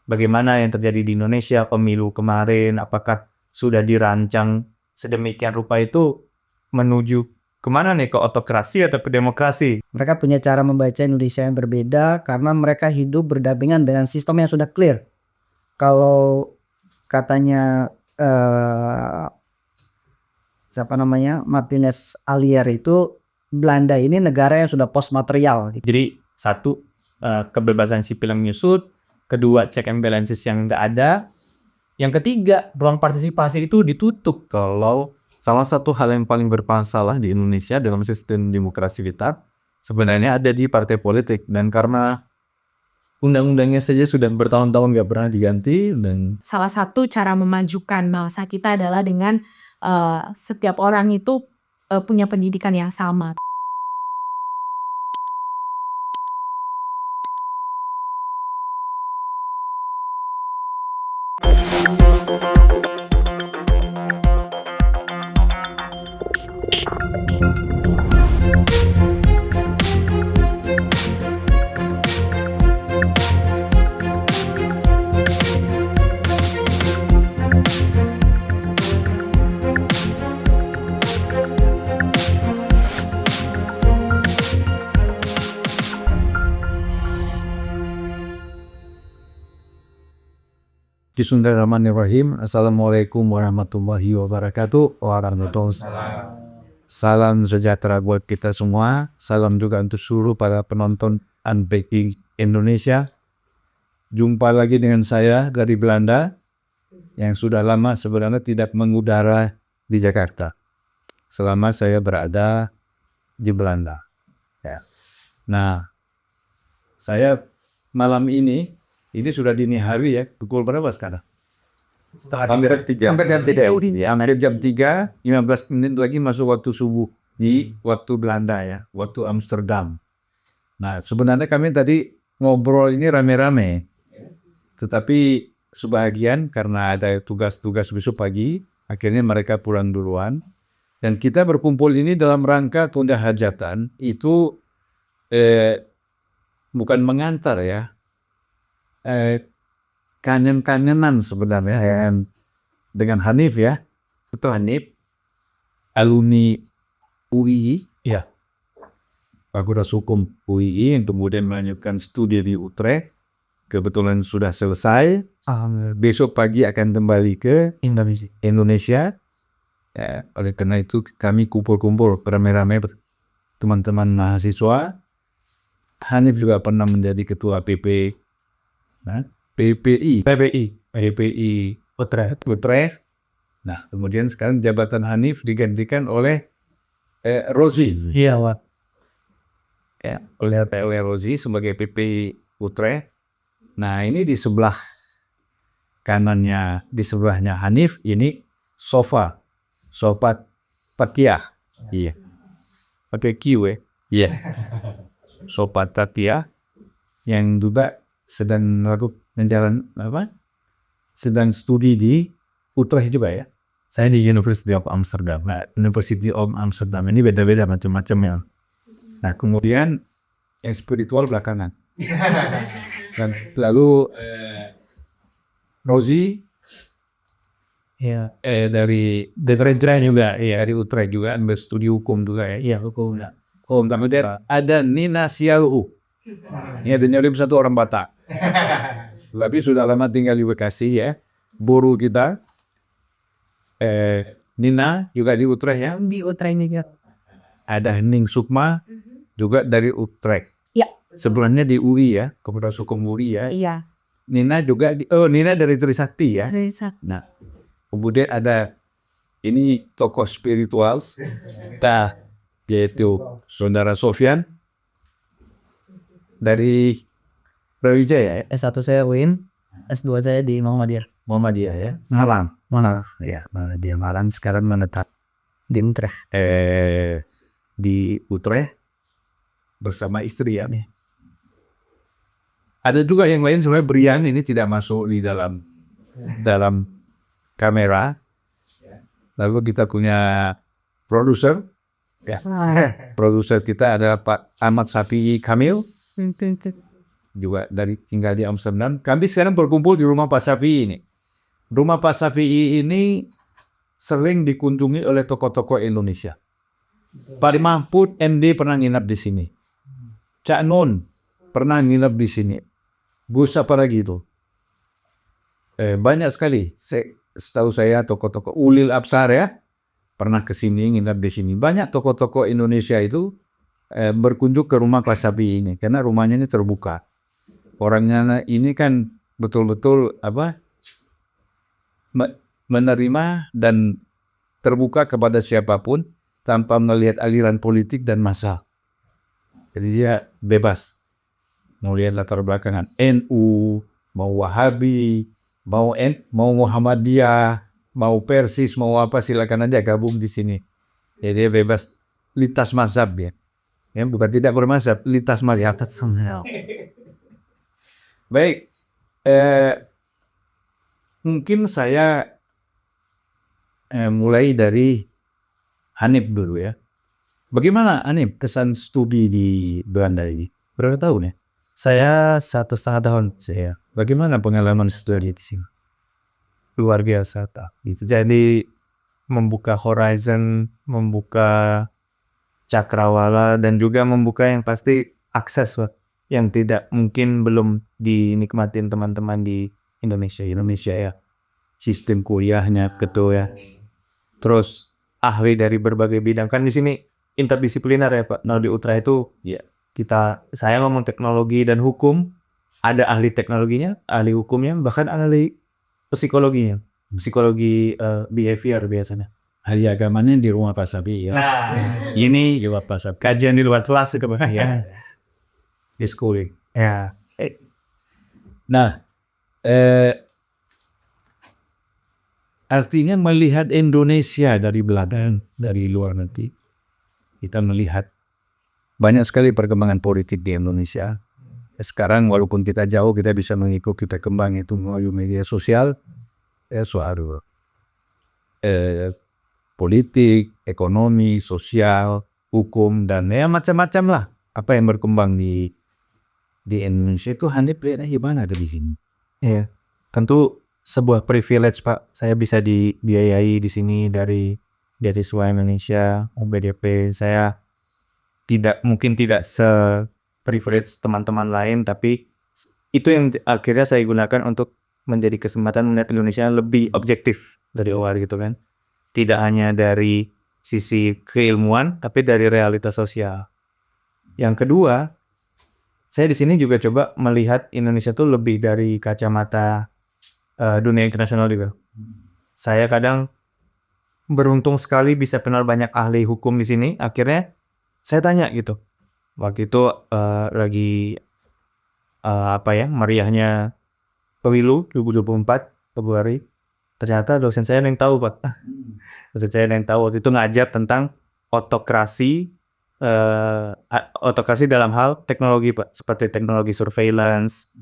bagaimana yang terjadi di Indonesia pemilu kemarin, apakah sudah dirancang sedemikian rupa itu menuju kemana nih, ke otokrasi atau ke demokrasi? Mereka punya cara membaca Indonesia yang berbeda karena mereka hidup berdampingan dengan sistem yang sudah clear. Kalau katanya Martinez Alier itu, Belanda ini negara yang sudah post material. Jadi satu, kebebasan sipil yang menyusut, kedua check and balances yang tidak ada, yang ketiga ruang partisipasi itu ditutup. Kalau salah satu hal yang paling bermasalah di Indonesia dalam sistem demokrasi kita sebenarnya ada di partai politik, dan karena undang-undangnya saja sudah bertahun-tahun nggak pernah diganti. Dan salah satu cara memajukan bangsa kita adalah dengan setiap orang itu punya pendidikan yang sama. Bismillahirrahmanirrahim. Assalamualaikum warahmatullahi wabarakatuh. Salam sejahtera buat kita semua. Salam juga untuk seluruh para penonton Unpacking Indonesia. Jumpa lagi dengan saya dari Belanda yang sudah lama sebenarnya tidak mengudara di Jakarta selama saya berada di Belanda. Ya. Nah, saya malam ini sudah dini hari ya, pukul berapa sekarang? Hampir jam 3, 15 menit lagi masuk waktu subuh di waktu Belanda ya, waktu Amsterdam. Nah, sebenarnya kami tadi ngobrol ini rame-rame, tetapi sebagian karena ada tugas-tugas besok pagi, akhirnya mereka pulang duluan. Dan kita berkumpul ini dalam rangka tunda hajatan, itu bukan mengantar ya, kangen-kangenan sebenarnya ya, dengan Hanif ya. Itu Hanif alumni UI ya, Fakultas Hukum UI yang kemudian melanjutkan studi di Utrecht, kebetulan sudah selesai. Besok pagi akan kembali ke Indonesia ya. Oleh karena itu kami kumpul-kumpul rame-rame teman-teman mahasiswa. Hanif juga pernah menjadi ketua PPI Utrecht. Nah, kemudian sekarang jabatan Hanif digantikan oleh Rozi. Iya, Pak. Ya, oleh Rozi sebagai PPI Utrecht. Nah, ini di sebelah kanannya, di sebelahnya Hanif ini Sofa Patia. Iya. Pakai Q ya. Iya. Sofa Patia yang juga sedang sedang studi di Utrecht juga ya. Saya di University of Amsterdam. Nah, University of Amsterdam ini beda-beda macam-macam ya. Nah, kemudian yang spiritual belakangan. Dan lalu Rozi Ya, dari Utrecht juga, ya, dari Utrecht juga, ambil studi hukum juga ya. Iya, hukum. Kemudian ada Nina Sialu. Ini ada nyurim satu orang Batak. Tapi sudah lama tinggal di Bekasi ya. Guru kita Nina juga di Utrecht ya. Di Utrecht juga. Ada Hening Sukma juga dari Utrecht. Ya. Sebelumnya di UI ya, Fakultas Hukum UI ya. Iya. Nina juga Nina dari Trisakti ya. Nah, kemudian ada ini tokoh spiritual kita, yaitu Saudara Sofyan dari Brawijaya ya. S1 saya UIN, S2 saya di Muhammadiyah ya. Malang. Ya, Muhammadiyah Malang, sekarang menetap Di Utrecht. Di Utrecht bersama istri ya. Ada juga yang lain sebenarnya, Brian ini tidak masuk di dalam kamera. Lalu kita punya produser. Ya. Produser kita adalah Pak Ahmad Safi Kamil. juga dari tinggal di Amsterdam. Kami sekarang berkumpul di rumah Pak Syafi'i ini. Rumah Pak Syafi'i ini sering dikunjungi oleh tokoh-tokoh Indonesia. Pak Mahfud MD pernah nginap di sini. Cak Nun pernah nginap di sini. Gus apa lagi itu? Banyak sekali. Setahu saya tokoh-tokoh Ulil Absar ya pernah ke sini nginap di sini. Banyak tokoh-tokoh Indonesia itu berkunjung ke rumah Pak Syafi'i ini karena rumahnya ini terbuka. Orangnya ini kan betul-betul menerima dan terbuka kepada siapapun tanpa melihat aliran politik dan massa. Jadi dia bebas. Mau lihat latar belakangan NU, mau Wahabi, mau Muhammadiyah, mau Persis, mau apa silakan aja gabung di sini. Jadi dia bebas lintas mazhab ya. Ya, bukan tidak bermazhab, lintas mazhab. Baik, mungkin saya mulai dari Hanif dulu ya. Bagaimana Hanif kesan studi di Belanda ini? Berapa tahun ya? Saya 1,5 tahun saya. Bagaimana pengalaman studi di sini? Luar biasa gitu. Jadi membuka horizon, membuka cakrawala dan juga membuka yang pasti akses Pak, yang tidak mungkin belum dinikmatin teman-teman di Indonesia ya. Sistem kuliahnya betul ya. Terus ahli dari berbagai bidang kan di sini interdisipliner ya Pak. Nah di Utra itu ya saya ngomong teknologi dan hukum, ada ahli teknologinya, ahli hukumnya, bahkan ahli psikologinya, psikologi behavior biasanya. Ahli agamanya di rumah Pak Syafi'i ya. Nah, Ini di rumah Pak Syafi'i. kajian di luar kelas itu Pak. Ya. Di schooling. Ya. Nah, artinya melihat Indonesia dari belakang, dari luar nanti, kita melihat banyak sekali perkembangan politik di Indonesia. Sekarang walaupun kita jauh, kita bisa mengikuti perkembangan itu melalui media sosial, soal politik, ekonomi, sosial, hukum, dan ya macam-macam lah. Apa yang berkembang di Indonesia itu Hanif lihatnya gimana ada di sini? Iya, tentu sebuah privilege Pak. Saya bisa dibiayai di sini dari beasiswa Indonesia, UBDP. Saya mungkin tidak se-privilege teman-teman lain, tapi itu yang akhirnya saya gunakan untuk menjadi kesempatan melihat Indonesia lebih objektif dari awal gitu kan. Tidak hanya dari sisi keilmuan, tapi dari realitas sosial. Yang kedua, saya di sini juga coba melihat Indonesia tuh lebih dari kacamata dunia internasional juga. Saya kadang beruntung sekali bisa kenal banyak ahli hukum di sini. Akhirnya saya tanya gitu. Waktu itu lagi meriahnya pemilu 2024 Februari. Ternyata dosen saya yang tahu Pak. Dosen saya yang tahu waktu itu ngajar tentang otokrasi dalam hal teknologi Pak, seperti teknologi surveillance,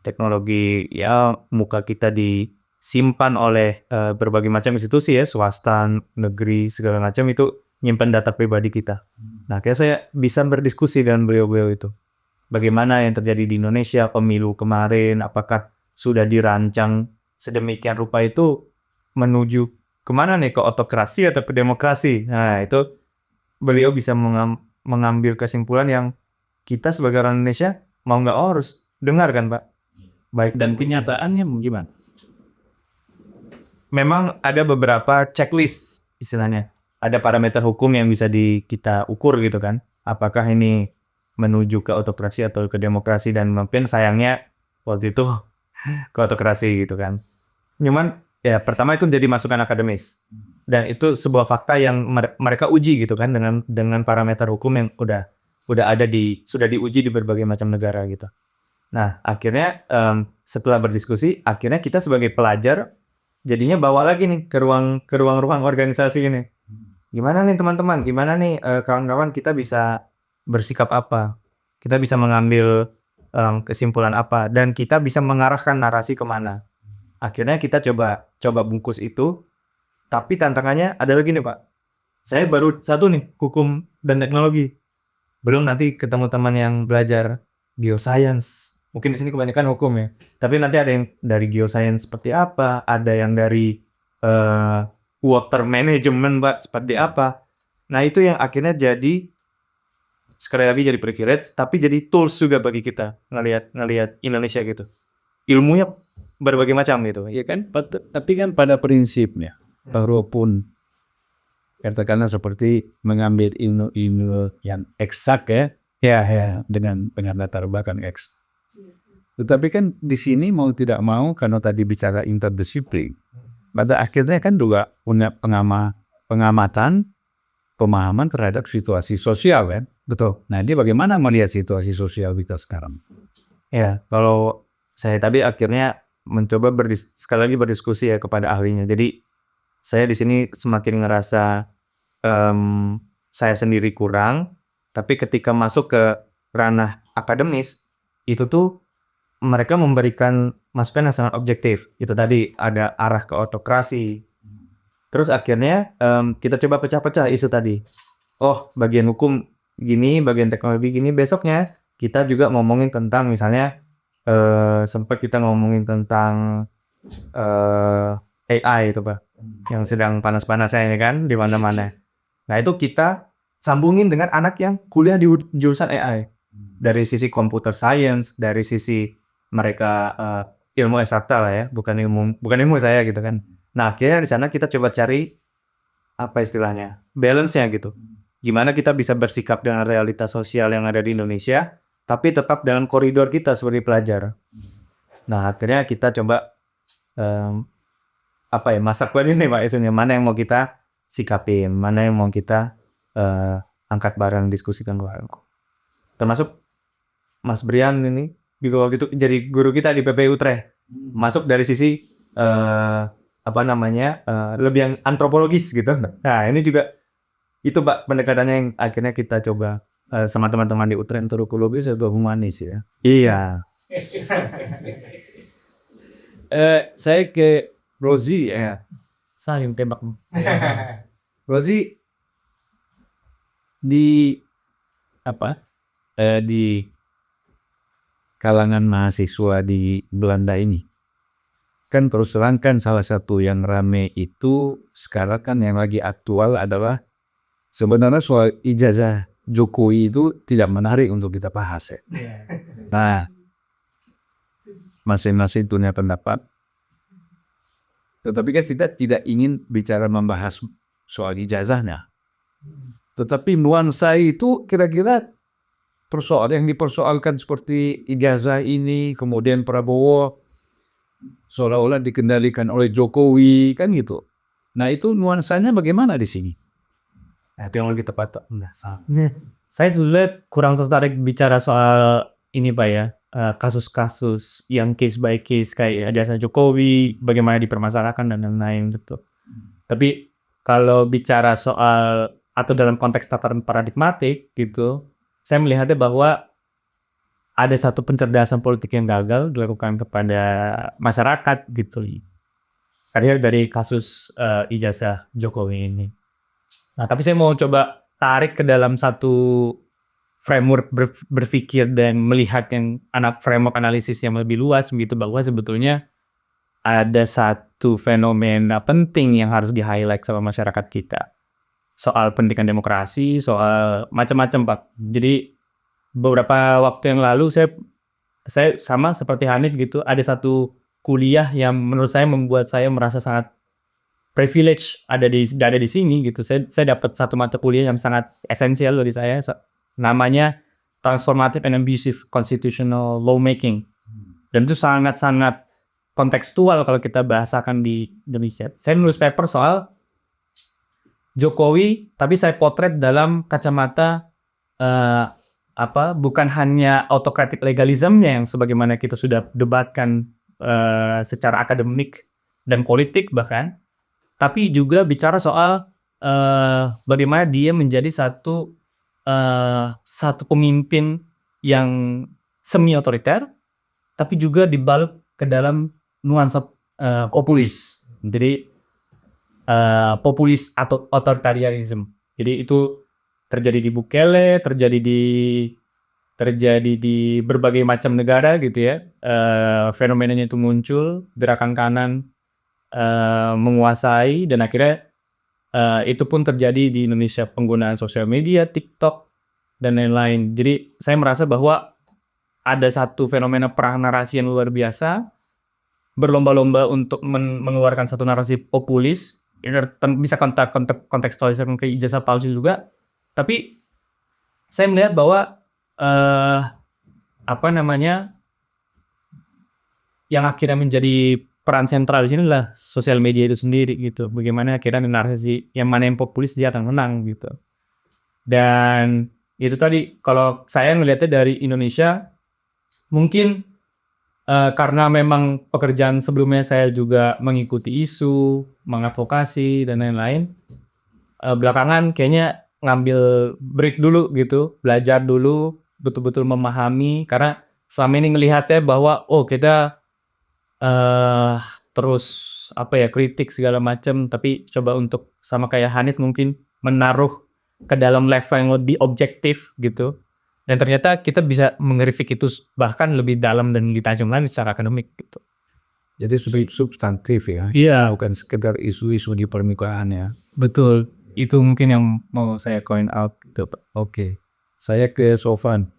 teknologi ya muka kita disimpan oleh berbagai macam institusi ya, swasta, negeri, segala macam itu nyimpan data pribadi kita. Nah, kayak saya bisa berdiskusi dengan beliau-beliau itu. Bagaimana yang terjadi di Indonesia pemilu kemarin, apakah sudah dirancang sedemikian rupa itu menuju kemana nih, ke otokrasi atau ke demokrasi? Nah, itu beliau bisa mengambil kesimpulan yang kita sebagai orang Indonesia mau nggak harus dengar kan Pak. Baik, Dan kenyataannya gimana? memang ada beberapa checklist istilahnya. Ada parameter hukum yang bisa kita ukur gitu kan. Apakah ini menuju ke otokrasi atau ke demokrasi, dan mungkin sayangnya waktu itu ke otokrasi gitu kan. Cuman ya pertama itu jadi masukan akademis. Dan itu sebuah fakta yang mereka uji gitu kan dengan parameter hukum yang sudah diuji di berbagai macam negara gitu. Nah, akhirnya setelah berdiskusi, akhirnya kita sebagai pelajar jadinya bawa lagi nih ke ruang-ruang organisasi ini. Gimana nih teman-teman? Gimana nih kawan-kawan, kita bisa bersikap apa? Kita bisa mengambil kesimpulan apa? Dan kita bisa mengarahkan narasi kemana? Akhirnya kita coba bungkus itu. Tapi tantangannya ada lagi nih Pak. Saya baru satu nih, hukum dan teknologi. Belum nanti ketemu teman yang belajar geoscience, Mungkin di sini kebanyakan hukum ya. Tapi nanti ada yang dari geoscience seperti apa, ada yang dari water management Pak seperti apa. Nah, itu yang akhirnya jadi sekali lagi jadi privilege, tapi jadi tools juga bagi kita ngelihat Indonesia gitu. Ilmunya berbagai macam gitu, ya kan? Tapi kan pada prinsipnya, walaupun katakanlah seperti mengambil ilmu yang eksak ya, dengan latar belakang eksak. Tetapi kan di sini mau tidak mau, karena tadi bicara interdisiplin, pada akhirnya kan juga punya pengamatan, pemahaman terhadap situasi sosial kan. Betul. Nah, dia bagaimana melihat situasi sosial kita sekarang? Ya, kalau saya tadi akhirnya mencoba sekali lagi berdiskusi ya kepada ahlinya. Jadi saya di sini semakin ngerasa saya sendiri kurang, tapi ketika masuk ke ranah akademis itu tuh mereka memberikan masukan yang sangat objektif. Itu tadi ada arah ke autokrasi. Terus akhirnya kita coba pecah-pecah isu tadi. Oh, bagian hukum gini, bagian teknologi gini. Besoknya kita juga ngomongin tentang misalnya sempat kita ngomongin tentang AI itu Pak, yang sedang panas-panasnya ini kan di mana-mana. Nah, itu kita sambungin dengan anak yang kuliah di jurusan AI. Dari sisi computer science, dari sisi mereka ilmu eksakta lah ya, bukan ilmu saya gitu kan. Nah, akhirnya di sana kita coba cari apa istilahnya, balance-nya gitu. Gimana kita bisa bersikap dengan realitas sosial yang ada di Indonesia, tapi tetap dengan koridor kita sebagai pelajar. Nah, akhirnya kita coba masak buat ini Pak isunya, mana yang mau kita sikapin, mana yang mau kita angkat bareng diskusikan bareng. Termasuk Mas Brian ini juga waktu itu jadi guru kita di PPI Utrecht. Masuk dari sisi lebih yang antropologis gitu. Nah, ini juga itu Pak pendekatannya yang akhirnya kita coba sama teman-teman di Utrecht, antropologis atau humanis ya. Iya. Saya ke Rozi ya. Saling tembak. Rozi di kalangan mahasiswa di Belanda ini kan terus terang kan salah satu yang rame itu sekarang kan yang lagi aktual adalah sebenarnya soal ijazah Jokowi itu tidak menarik untuk kita bahas ya. Nah, masing-masing punya pendapat. Tetapi kan kita tidak ingin bicara membahas soal ijazahnya. Tetapi nuansa itu kira-kira persoalan yang dipersoalkan seperti ijazah ini, kemudian Prabowo seolah-olah dikendalikan oleh Jokowi kan gitu. Nah, itu nuansanya bagaimana di sini? Nah, itu yang lebih tepat. Saya sebenarnya kurang tertarik bicara soal ini Pak ya, kasus-kasus yang case by case kayak ijazah Jokowi, bagaimana dipermasalahkan dan lain-lain gitu. Tapi kalau bicara soal atau dalam konteks tataran paradigmatik gitu, saya melihatnya bahwa ada satu pencerdasan politik yang gagal dilakukan kepada masyarakat gitu. Karena dari kasus ijazah Jokowi ini. Nah, tapi saya mau coba tarik ke dalam satu framework berpikir dan melihat yang framework analisis yang lebih luas begitu, bahwa sebetulnya ada satu fenomena penting yang harus di-highlight sama masyarakat kita. Soal pendidikan demokrasi, soal macam-macam Pak. Jadi beberapa waktu yang lalu saya sama seperti Hanif gitu, ada satu kuliah yang menurut saya membuat saya merasa sangat privilege ada di sini gitu. Saya dapat satu mata kuliah yang sangat esensial bagi saya, namanya Transformative and Abusive Constitutional Lawmaking. Dan itu sangat-sangat kontekstual kalau kita bahasakan di Indonesia. Saya nulis paper soal Jokowi, tapi saya potret dalam kacamata bukan hanya autocratic legalismnya yang sebagaimana kita sudah debatkan secara akademik dan politik bahkan, tapi juga bicara soal bagaimana dia menjadi satu pemimpin yang semi otoriter, tapi juga dibalut ke dalam nuansa populis. Jadi populis atau otoritarianisme. Jadi itu terjadi di Bukele, terjadi di terjadi di berbagai macam negara gitu ya. Fenomenanya itu muncul, gerakan kanan menguasai, dan akhirnya itu pun terjadi di Indonesia, penggunaan sosial media, TikTok, dan lain-lain. Jadi saya merasa bahwa ada satu fenomena perang narasi yang luar biasa, berlomba-lomba untuk mengeluarkan satu narasi populis, bisa kontekstualisasi ke ijazah palsu juga. Tapi saya melihat bahwa yang akhirnya menjadi peran sentral di sini adalah sosial media itu sendiri gitu. Bagaimana akhirnya narasi yang mana yang populis dia akan menang gitu. Dan itu tadi, kalau saya melihatnya dari Indonesia, mungkin karena memang pekerjaan sebelumnya saya juga mengikuti isu, mengadvokasi, dan lain-lain. Belakangan kayaknya ngambil break dulu gitu, belajar dulu, betul-betul memahami, karena selama ini ngelihatnya bahwa kita terus kritik segala macam, tapi coba untuk sama kayak Hanis mungkin menaruh ke dalam level yang lebih objektif gitu, dan ternyata kita bisa mengeritik itu bahkan lebih dalam dan lebih tajam lagi secara akademik gitu. Jadi lebih substantif ya. Iya, Bukan sekedar isu-isu di permukaan ya. betul. Itu mungkin yang mau saya Point out gitu. Oke. Saya ke Sofan.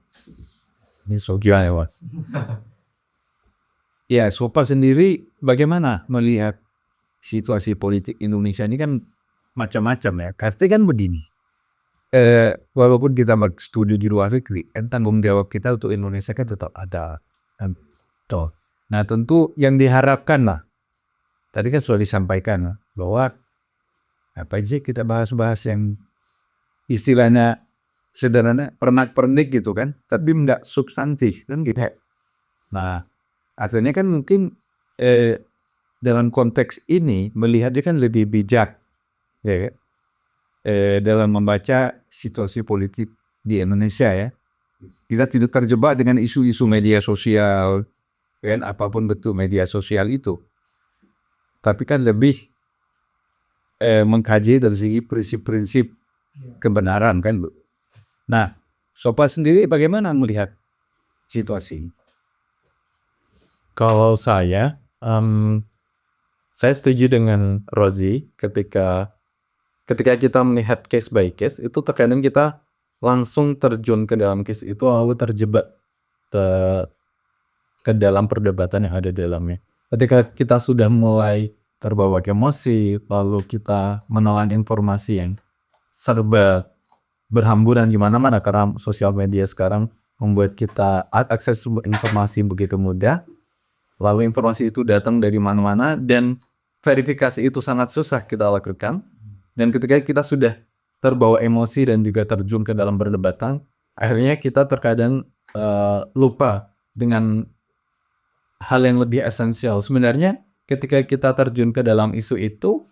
Ini Sogian ya, Pak. Ya, Sofan sendiri bagaimana melihat situasi politik Indonesia ini? Kan macam-macam ya. Pasti kan begini. Walaupun kita studi di luar negeri, tanggung jawab kita untuk Indonesia kan tetap ada. Nah, tentu yang diharapkan lah, tadi kan sudah disampaikan bahwa apa aja kita bahas-bahas yang istilahnya sederhana, pernak-pernik gitu kan, tapi enggak substantif kan gitu. Nah, asalnya kan mungkin dalam konteks ini melihatnya kan lebih bijak ya kan? Dalam membaca situasi politik di Indonesia ya. Kita tidak terjebak dengan isu-isu media sosial kan, apapun bentuk media sosial itu, tapi kan lebih mengkaji dari segi prinsip-prinsip kebenaran kan. Nah, Sopa sendiri bagaimana melihat situasi ini? Kalau saya setuju dengan Rozi ketika kita melihat case by case, itu terkadang kita langsung terjun ke dalam case itu, lalu terjebak ke dalam perdebatan yang ada di dalamnya. Ketika kita sudah mulai terbawa emosi, lalu kita menelan informasi yang serba berhamburan di mana-mana, karena sosial media sekarang membuat kita akses informasi begitu mudah, lalu informasi itu datang dari mana-mana, dan verifikasi itu sangat susah kita lakukan. Dan ketika kita sudah terbawa emosi dan juga terjun ke dalam perdebatan, akhirnya kita terkadang lupa dengan hal yang lebih esensial. Sebenarnya ketika kita terjun ke dalam isu itu,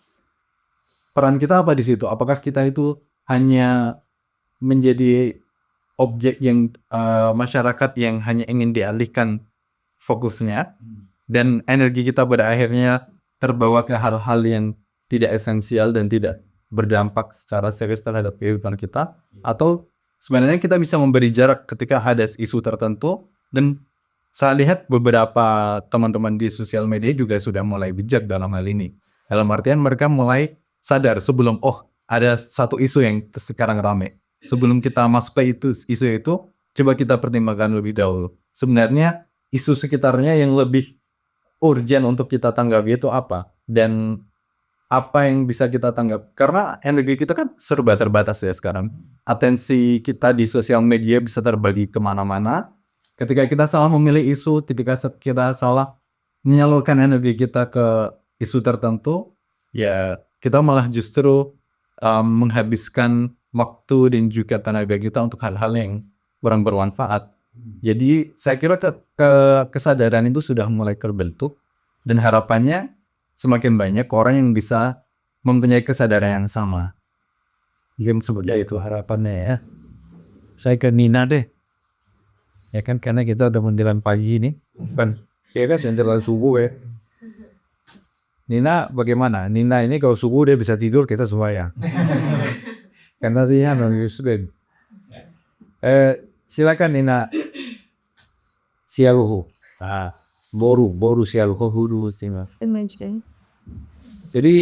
peran kita apa di situ? Apakah kita itu hanya menjadi objek yang masyarakat yang hanya ingin dialihkan fokusnya, dan energi kita pada akhirnya terbawa ke hal-hal yang tidak esensial dan tidak berdampak secara serius terhadap kehidupan kita? Atau sebenarnya kita bisa memberi jarak ketika ada isu tertentu? Dan saya lihat beberapa teman-teman di sosial media juga sudah mulai bijak dalam hal ini. Dalam artian mereka mulai sadar sebelum ada satu isu yang sekarang rame. Sebelum kita masuk ke isu itu, coba kita pertimbangkan lebih dahulu. Sebenarnya isu sekitarnya yang lebih urgent untuk kita tanggapi itu apa? Dan apa yang bisa kita tanggap? Karena energi kita kan serba terbatas ya sekarang. Atensi kita di sosial media bisa terbagi kemana-mana. Ketika kita salah memilih isu, ketika kita salah menyalurkan energi kita ke isu tertentu, ya kita malah justru menghabiskan waktu dan juga tenaga kita untuk hal-hal yang kurang bermanfaat. Jadi saya kira kesadaran itu sudah mulai terbentuk, dan harapannya semakin banyak orang yang bisa mempunyai kesadaran yang sama. Mungkin seperti itu harapannya ya. Saya ke Nina deh. Ya kan, karena kita udah menjelang pagi nih. Kan, ya kan menjelang subuh ya. Nina bagaimana? Nina ini kalau subuh dia bisa tidur, kita semua ya. Karena dia non-muslim. Silakan Nina. Sialuhu. Boru sialuhu huru istimewa. Jadi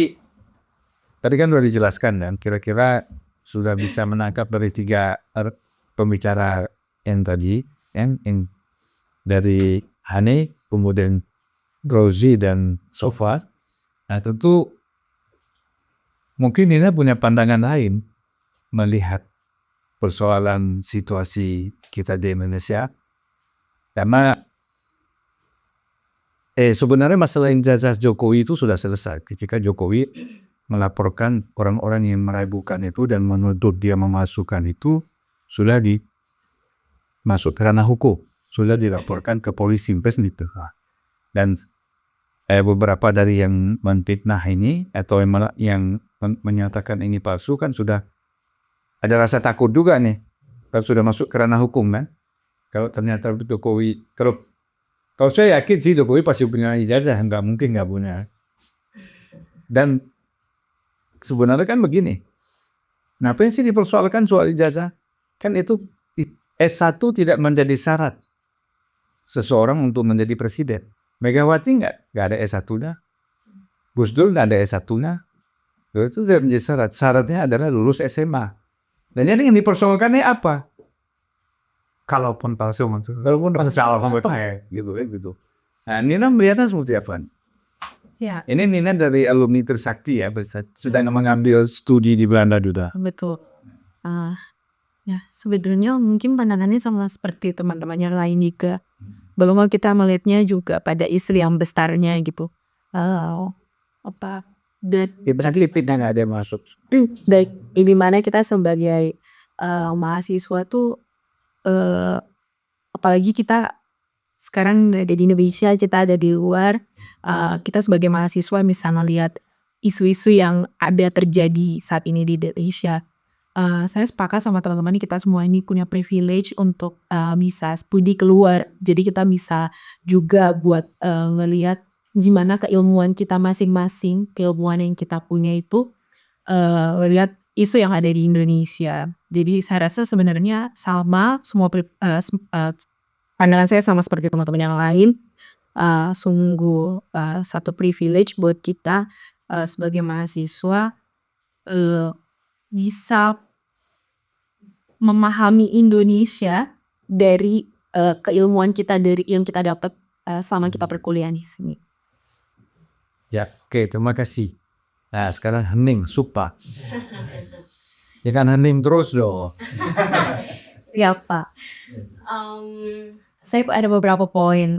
tadi kan sudah dijelaskan dan kira-kira sudah bisa menangkap dari 3 pembicara yang tadi, yang dari Hane, kemudian Rosie dan Sofa. Nah tentu mungkin Nina punya pandangan lain melihat persoalan situasi kita di Indonesia, karena sebenarnya masalah ijazah Jokowi itu sudah selesai ketika Jokowi melaporkan orang-orang yang meragukan itu dan menuntut dia memasukkan itu sudah masuk ke ranah hukum, sudah dilaporkan ke polisi gitu. Dan beberapa dari yang menfitnah ini atau yang menyatakan ini palsu kan sudah ada rasa takut juga nih kalau sudah masuk ke ranah hukum kan. Kalau ternyata Jokowi, kalau saya yakin sih Jokowi pasti punya ijazah, nggak mungkin nggak punya. Dan sebenarnya kan begini, ngapain sih dipersoalkan soal ijazah? Kan itu S1 tidak menjadi syarat seseorang untuk menjadi presiden. Megawati nggak ada S1-nya. Gus Dur nggak ada S1-nya. Itu tidak menjadi syarat. Syaratnya adalah lulus SMA. Dan yang dipersoalkannya apa? Kalaupun palsu maksudnya. Kalaupun gitu. Nah, Nina melihatnya seperti apa? Ya, Ini Nina dari alumni Trisakti ya, sudah mengambil studi di Belanda juga. betul. Ya, sebenarnya mungkin pandangannya sama seperti teman-teman yang lain juga. Belum kita melihatnya juga pada istri yang besarnya gitu. Dan Berarti lipidnya nggak ada yang masuk. dari di mana kita sebagai mahasiswa tuh apalagi kita sekarang ada di Indonesia, kita ada di luar, kita sebagai mahasiswa misalnya lihat isu-isu yang ada terjadi saat ini di Indonesia. Saya sepakat sama teman-teman kita semua ini punya privilege untuk bisa studi keluar. Jadi kita bisa juga buat ngelihat gimana keilmuan kita masing-masing, keilmuan yang kita punya itu melihat isu yang ada di Indonesia. Jadi saya rasa sebenarnya sama semua pandangan saya sama seperti teman-teman yang lain. Sungguh satu privilege buat kita sebagai mahasiswa bisa memahami Indonesia dari keilmuan kita dari yang kita dapat selama kita perkuliahan di sini. Ya, oke, terima kasih. Nah, sekarang hening, supa. Ya kan hening terus dong. Siapa? Saya ada beberapa poin.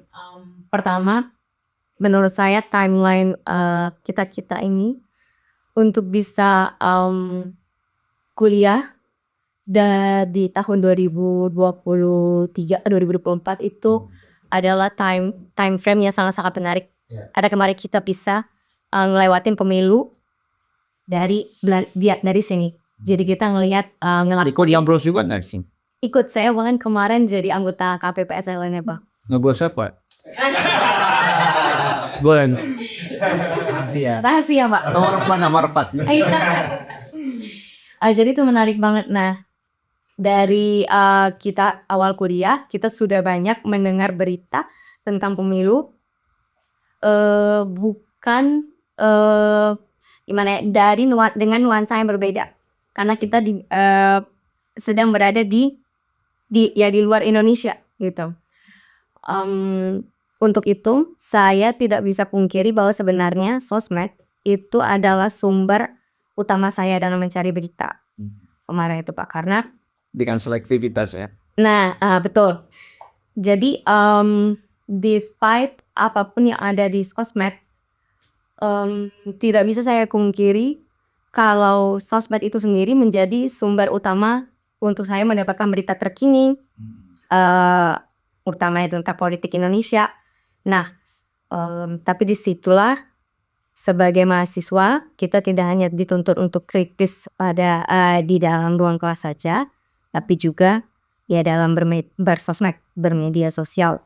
Pertama, menurut saya timeline kita ini untuk bisa kuliah di tahun 2023-2024 itu adalah time frame yang sangat-sangat menarik. Ada kemarin kita bisa ngelewatin pemilu dari sini. Jadi kita ngelihat Ikut yang bros juga nggak sih? ikut saya bahkan kemarin jadi anggota KPPS lainnya Pak. Ngebuat siapa? Boleh. Rahasia Pak. Nomor 4. Jadi itu menarik banget. Nah dari kita awal kuliah kita sudah banyak mendengar berita tentang pemilu. Bukan gimana ya, dengan nuansa yang berbeda karena kita sedang berada di luar Indonesia gitu. Untuk itu saya tidak bisa pungkiri bahwa sebenarnya sosmed itu adalah sumber utama saya dalam mencari berita kemarin itu Pak, karena Dengan selektivitas ya. nah betul. Jadi despite apapun yang ada di sosmed, tidak bisa saya pungkiri kalau sosmed itu sendiri menjadi sumber utama untuk saya mendapatkan berita terkini, utama itu tentang politik Indonesia. Nah, tapi disitulah sebagai mahasiswa kita tidak hanya dituntut untuk kritis pada di dalam ruang kelas saja, tapi juga ya dalam bersosmed, bermedia sosial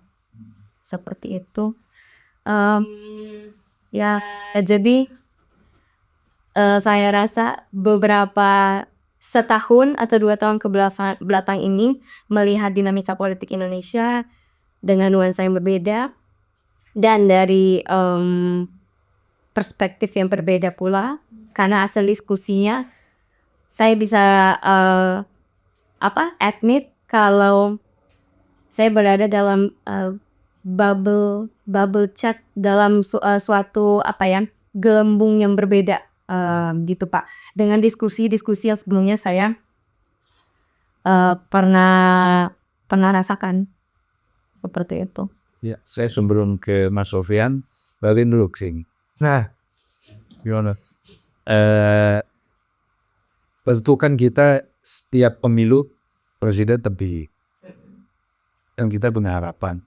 seperti itu. Ya jadi saya rasa beberapa setahun atau 2 tahun belakang ini melihat dinamika politik Indonesia dengan nuansa yang berbeda dan dari perspektif yang berbeda pula, karena hasil diskusinya saya bisa admit kalau saya berada dalam bubble chat dalam suatu gelembung yang berbeda gitu Pak, dengan diskusi-diskusi yang sebelumnya saya pernah rasakan seperti itu. Ya, saya sebelum ke Mas Sofian, balik dulu ke sini. Nah, Gimana? Tentu kan kita setiap pemilu presiden terpilih. Dan kita punya harapan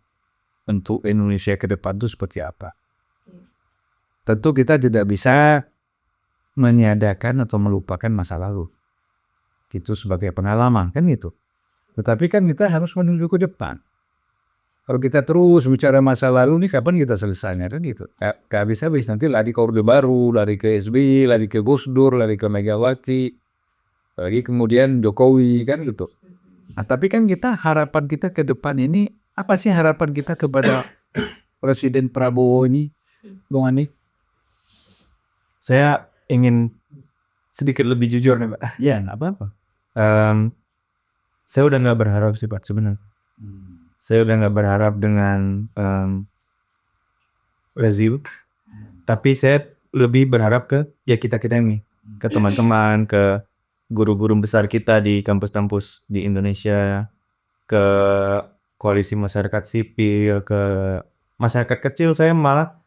untuk Indonesia ke depan itu seperti apa. Tentu kita tidak bisa meniadakan atau melupakan masa lalu. Itu sebagai pengalaman, kan itu. Tetapi kan kita harus menuju ke depan. Kalau kita terus bicara masa lalu nih, kapan kita selesainya, kan gitu. Gak bisa nanti lari ke Orde Baru, lari ke SBY, lari ke Gus Dur, lari ke Megawati, lagi kemudian Jokowi, kan gitu. Nah, tapi kan harapan kita ke depan ini, apa sih harapan kita kepada Presiden Prabowo ini, Bung Ani? saya ingin sedikit lebih jujur nih Pak. Ya, apa-apa. Saya udah nggak berharap sih Pak sebenarnya. Saya udah nggak berharap dengan rezim, tapi saya lebih berharap ke kita ini, ke teman-teman, ke guru-guru besar kita di kampus-kampus di Indonesia, ke koalisi masyarakat sipil, ke masyarakat kecil. Saya malah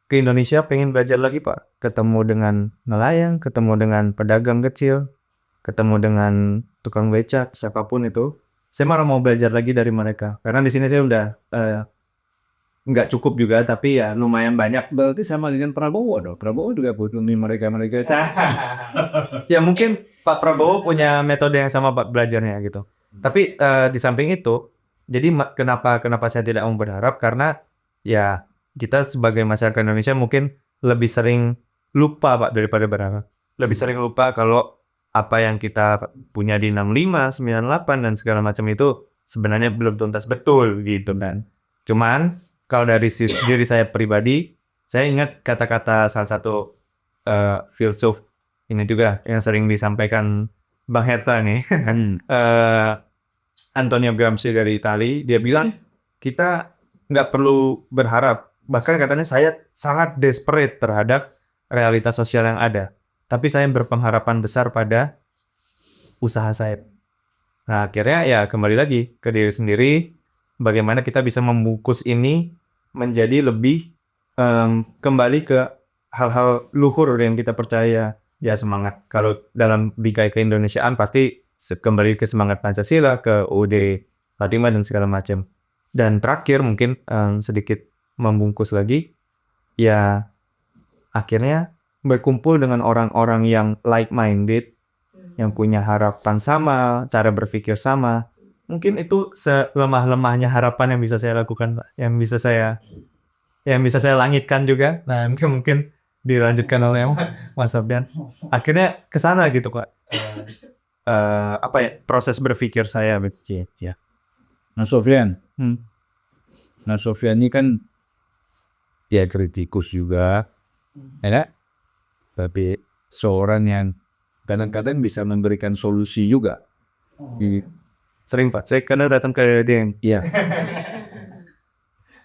ke Indonesia pengen belajar lagi Pak, ketemu dengan nelayan, ketemu dengan pedagang kecil, ketemu dengan tukang becak, siapapun itu. Saya malah mau belajar lagi dari mereka, karena di sini saya udah nggak cukup juga, tapi ya lumayan banyak. Berarti sama dengan Prabowo dong. Prabowo juga butuh mereka itu. Ya mungkin Pak Prabowo punya metode yang sama Pak belajarnya gitu. Tapi di samping itu, jadi kenapa saya tidak mau berharap, karena ya kita sebagai masyarakat Indonesia mungkin lebih sering lupa Pak daripada berharap. Lebih sering lupa kalau apa yang kita punya di 65, 98 dan segala macam itu sebenarnya belum tuntas betul gitu kan. Cuman kalau dari diri saya pribadi, saya ingat kata-kata salah satu filsuf ini juga yang sering disampaikan Bang Herta nih, Antonio Gramsci dari Itali. Dia bilang kita nggak perlu berharap, bahkan katanya saya sangat desperate terhadap realitas sosial yang ada, tapi saya berpengharapan besar pada usaha saya. Nah akhirnya ya kembali lagi ke diri sendiri, bagaimana kita bisa membungkus ini menjadi lebih kembali ke hal-hal luhur yang kita percaya. Ya semangat, kalau dalam bingkai keindonesiaan pasti kembali ke semangat Pancasila, ke UUD 45 dan segala macam. Dan terakhir mungkin sedikit membungkus lagi, ya akhirnya berkumpul dengan orang-orang yang like-minded, yang punya harapan sama, cara berpikir sama. Mungkin itu selemah-lemahnya harapan yang bisa saya lakukan Pak, yang bisa saya langitkan juga. Nah mungkin dilanjutkan oleh Mas Sofian. Akhirnya ke sana gitu Pak. Proses berpikir saya begitu ya. Mas Sofian. Mas Sofian ini kan dia kritikus juga, ya, tapi seorang yang kadang-kadang bisa memberikan solusi juga. Sering Pak, saya kadang datang ke dia. Iya.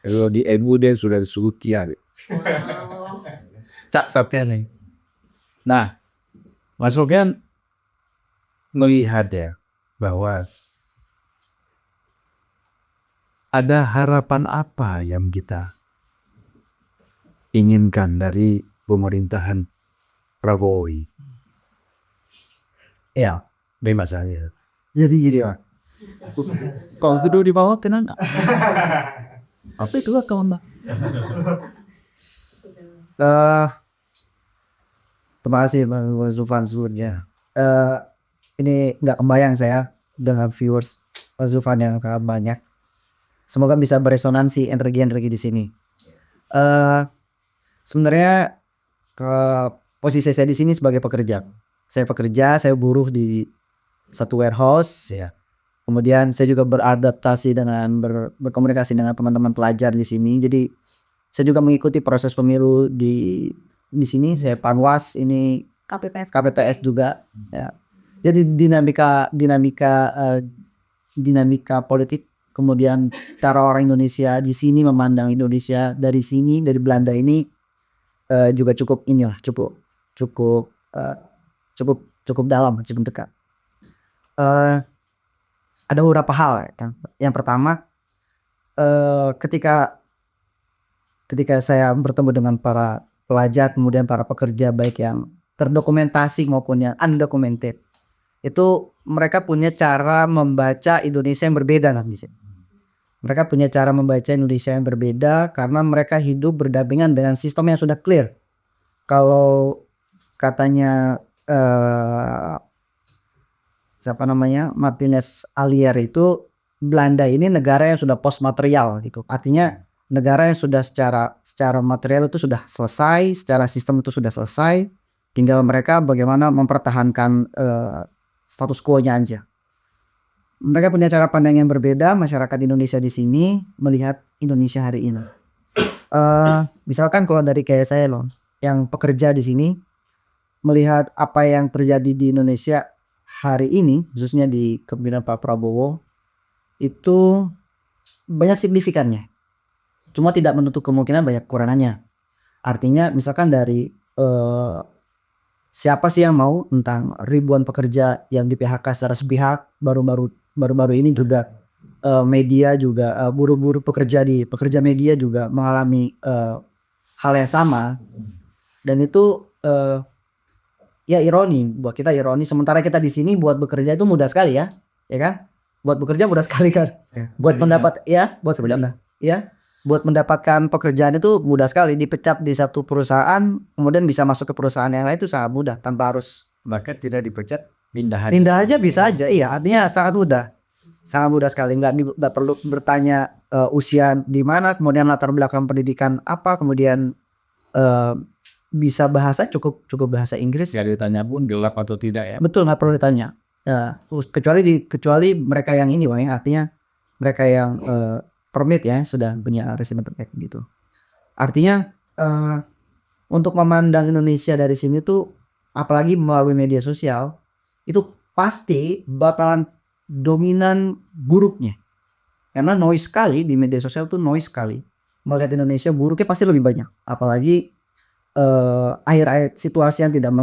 Kalau di NU dia sudah disuruh kiai. Cak Sofian nih. Nah, Mas Sofian melihat ya bahwa ada harapan apa yang kita inginkan dari pemerintahan Prabowo ini? Ya, bebas saja. Jadi gini Pak. Kalau duduk di bawah tenang nggak? Apa itu lah kawan Pak? Terima kasih Mas Zufan sebelumnya. Ini nggak kebayang saya dengan viewers Mas Zufan yang sangat banyak. Semoga bisa beresonansi energi-energi di sini. Sebenarnya ke posisi saya di sini sebagai pekerja. Saya pekerja, saya buruh di satu warehouse ya. Kemudian saya juga beradaptasi dengan berkomunikasi dengan teman-teman pelajar di sini. Jadi saya juga mengikuti proses pemilu di sini. Saya panwas ini KPPS juga ya. Jadi dinamika politik, kemudian cara orang Indonesia di sini memandang Indonesia dari sini, dari Belanda ini juga cukup dalam, cukup dekat. Ada beberapa hal ya. Yang pertama, ketika saya bertemu dengan para pelajar, kemudian para pekerja baik yang terdokumentasi maupun yang undocumented, itu mereka punya cara membaca Indonesia yang berbeda nanti. Mereka punya cara membaca Indonesia yang berbeda karena mereka hidup berdampingan dengan sistem yang sudah clear. Kalau katanya Martinez Alier itu, Belanda ini negara yang sudah post material gitu. Artinya negara yang sudah secara material itu sudah selesai, secara sistem itu sudah selesai. Tinggal mereka bagaimana mempertahankan status quo-nya aja. Mereka punya cara pandang yang berbeda. Masyarakat Indonesia di sini melihat Indonesia hari ini. Misalkan kalau dari kayak saya loh, yang pekerja di sini, melihat apa yang terjadi di Indonesia hari ini, khususnya di kepemimpinan Pak Prabowo, itu banyak signifikannya. Cuma tidak menutup kemungkinan banyak kekurangannya. Artinya misalkan dari siapa sih yang mau tentang ribuan pekerja yang di PHK secara sepihak, baru-baru ini juga media juga buruh-buruh pekerja media juga mengalami hal yang sama, dan itu ya ironi buat kita, sementara kita di sini buat bekerja itu mudah sekali ya kan, buat bekerja mudah sekali kan, buat mendapatkan pekerjaan itu mudah sekali, dipecat di satu perusahaan kemudian bisa masuk ke perusahaan yang lain itu sangat mudah tanpa harus, Bahkan tidak dipecat, pindah aja bisa aja. Iya, artinya sangat mudah sekali, nggak perlu bertanya usia di mana, kemudian latar belakang pendidikan apa, kemudian bisa bahasa cukup bahasa Inggris. Tidak ditanya pun gelap atau tidak ya. Betul, nggak perlu ditanya. Kecuali mereka yang ini, Bang, artinya mereka yang permit ya, sudah punya resident permit gitu. Artinya untuk memandang Indonesia dari sini tuh, apalagi melalui media sosial, itu pasti bakalan dominan buruknya. Karena noise sekali di media sosial tuh, noise sekali. Melihat Indonesia buruknya pasti lebih banyak. Apalagi akhir-akhir situasi yang tidak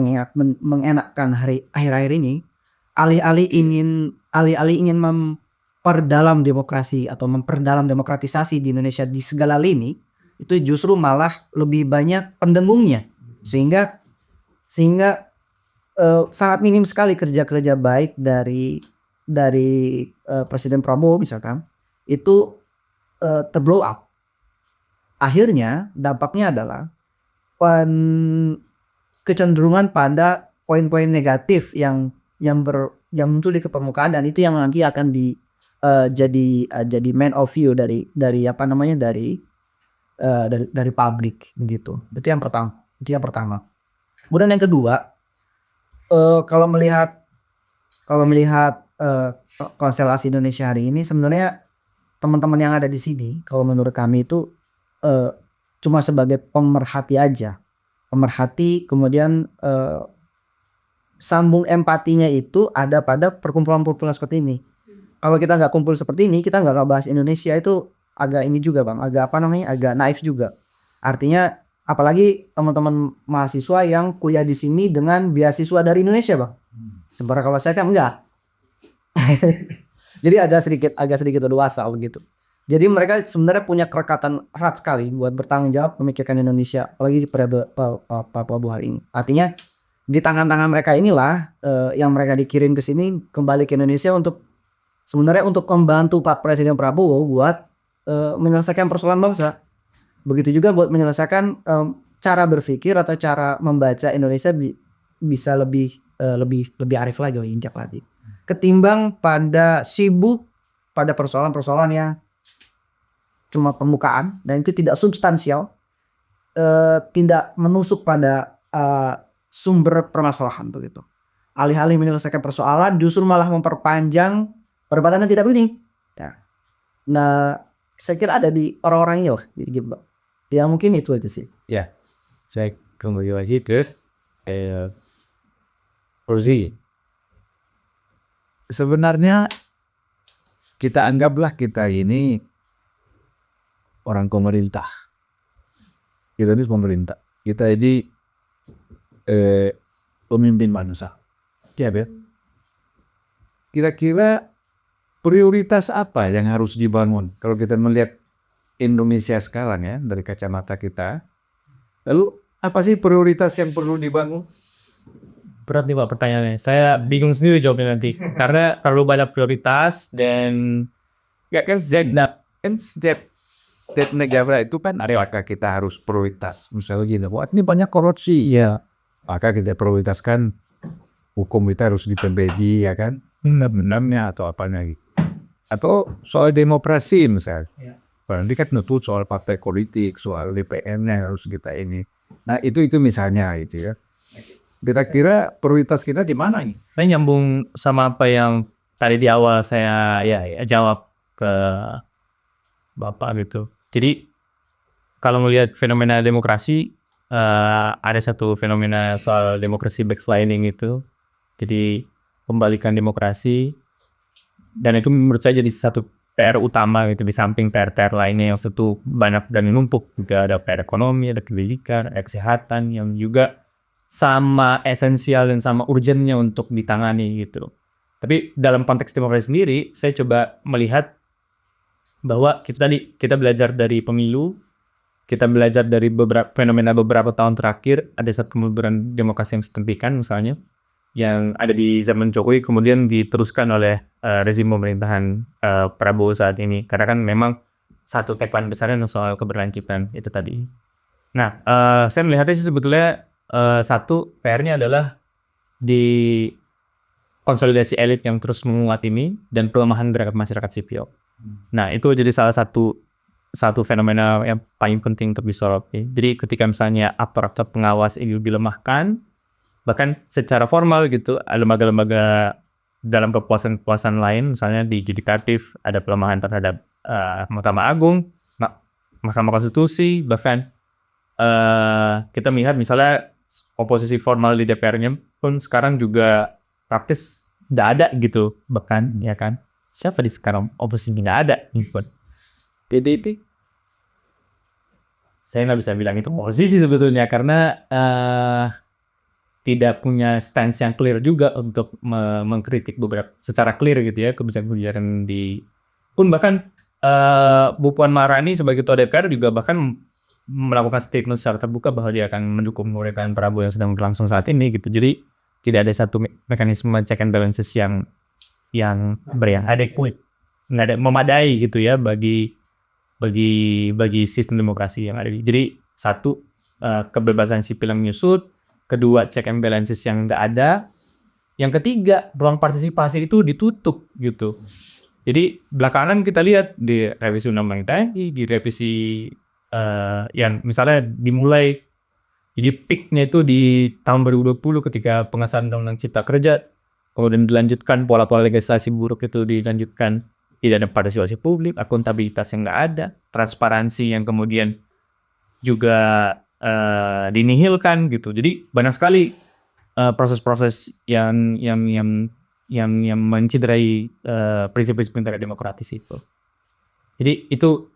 mengenakkan akhir-akhir ini, alih-alih ingin memperdalam demokrasi atau memperdalam demokratisasi di Indonesia di segala lini, itu justru malah lebih banyak pendengungnya, sehingga sangat minim sekali kerja-kerja baik dari Presiden Prabowo misalkan itu terblow up. Akhirnya dampaknya adalah kecenderungan pada poin-poin negatif yang muncul di permukaan, dan itu yang nanti akan jadi main of view dari publik begitu. Itu yang pertama. Kemudian yang kedua, kalau melihat konstelasi Indonesia hari ini, sebenarnya teman-teman yang ada di sini kalau menurut kami itu cuma sebagai pemerhati aja. Kemudian sambung empatinya itu ada pada perkumpulan-perkumpulan seperti ini. Kalau kita nggak kumpul seperti ini, kita nggak bahas Indonesia, itu agak ini juga, Bang, agak naif juga. Artinya apalagi teman-teman mahasiswa yang kuliah di sini dengan beasiswa dari Indonesia, Bang. Sebenarnya kalau saya kan enggak. Jadi agak sedikit leluasa begitu. Jadi mereka sebenarnya punya kerekatan erat sekali buat bertanggung jawab memikirkan Indonesia, apalagi di periode Pak Prabowo hari ini. Artinya di tangan-tangan mereka inilah yang mereka dikirim ke sini, kembali ke Indonesia untuk membantu Pak Presiden Prabowo buat menyelesaikan persoalan bangsa. Begitu juga buat menyelesaikan cara berpikir atau cara membaca Indonesia bisa lebih arif lagi, lebih injak lagi, ketimbang pada sibuk pada persoalan-persoalan yang cuma permukaan dan itu tidak substansial, tidak menusuk pada sumber permasalahan begitu. alih-alih menyelesaikan persoalan justru malah memperpanjang perdebatan yang tidak penting. Nah, saya kira ada di orang-orang ini lah, gitu, Bang. Ya mungkin itu aja sih. Ya, saya kembali lagi ke Rozi. Sebenarnya kita anggaplah kita ini orang pemerintah. Kita ini pemerintah. Kita ini pemimpin bangsa. Ya, Bet. Kira-kira prioritas apa yang harus dibangun kalau kita melihat Indonesia sekarang ya dari kacamata kita? Lalu apa sih prioritas yang perlu dibangun? Berat nih Pak pertanyaannya. Saya bingung sendiri jawabnya nanti. Karena terlalu banyak prioritas dan Gak kan setiap negara itu kan ada maka kita harus prioritas. Misalnya gini, wah ini banyak korupsi ya, maka kita prioritaskan hukum kita harus diperbaiki ya kan, benar-benarnya atau apa lagi. Atau soal demokrasi misalnya. Berarti kan tentu soal partai politik, soal DPR-nya harus kita ini. Nah itu misalnya gitu ya. Kira-kira prioritas kita di mana nih? saya nyambung sama apa yang tadi di awal saya jawab ke Bapak gitu. Jadi kalau melihat fenomena demokrasi, ada satu fenomena soal demokrasi backsliding itu. Jadi pembalikan demokrasi, dan itu menurut saya jadi satu PR utama gitu di samping PR-PR lainnya yang tentu banyak dan menumpuk. Juga ada PR ekonomi, ada pendidikan, ada kesehatan yang juga sama esensial dan sama urgennya untuk ditangani gitu. Tapi dalam konteks demokrasi sendiri, saya coba melihat bahwa kita belajar dari pemilu, kita belajar dari fenomena beberapa tahun terakhir, ada satu kemunduran demokrasi yang signifikan misalnya, yang ada di zaman Jokowi kemudian diteruskan oleh rezim pemerintahan Prabowo saat ini. Karena kan memang satu tagline besarnya soal keberlanjutan itu tadi. Nah, saya melihatnya sih sebetulnya satu PR-nya adalah di konsolidasi elit yang terus menguat ini dan pelemahan terhadap masyarakat sipil. Nah, itu jadi salah satu fenomena yang paling penting untuk disoroti. Jadi ketika misalnya aparatur pengawas ini dilemahkan, bahkan secara formal gitu, lembaga-lembaga dalam kepuasan lain, misalnya di yudikatif ada pelemahan terhadap Mahkamah Agung, Mahkamah Konstitusi, bahkan kita melihat misalnya oposisi formal di DPR-nya pun sekarang juga praktis tidak ada gitu, bahkan ya kan, siapa di sekarang oposisi nggak ada gitu. PDIP? Saya nggak bisa bilang itu oposisi sebetulnya karena tidak punya stance yang clear juga untuk mengkritik beberapa secara clear gitu ya kebijakan-kebijakan di pun bahkan Bu Puan Maharani sebagai ketua DPR juga bahkan melakukan statement secara terbuka bahwa dia akan mendukung pemerintahan Prabowo yang sedang berlangsung saat ini gitu. Jadi tidak ada satu mekanisme check and balances yang adequate, nggak ada memadai gitu ya bagi sistem demokrasi yang ada. Jadi satu, kebebasan sipil yang menyusut, kedua check and balances yang nggak ada, yang ketiga ruang partisipasi itu ditutup gitu. Jadi belakangan kita lihat di revisi undang-undang TNI, di revisi yang misalnya dimulai, jadi peaknya itu di tahun 2020 ketika pengesahan undang-undang Cipta Kerja, kemudian dilanjutkan pola-pola legislasi buruk itu dilanjutkan, tidak ada partisipasi publik, akuntabilitas yang nggak ada, transparansi yang kemudian juga dinihilkan gitu. Jadi banyak sekali proses-proses yang menciderai prinsip-prinsip negara demokratis itu. Jadi itu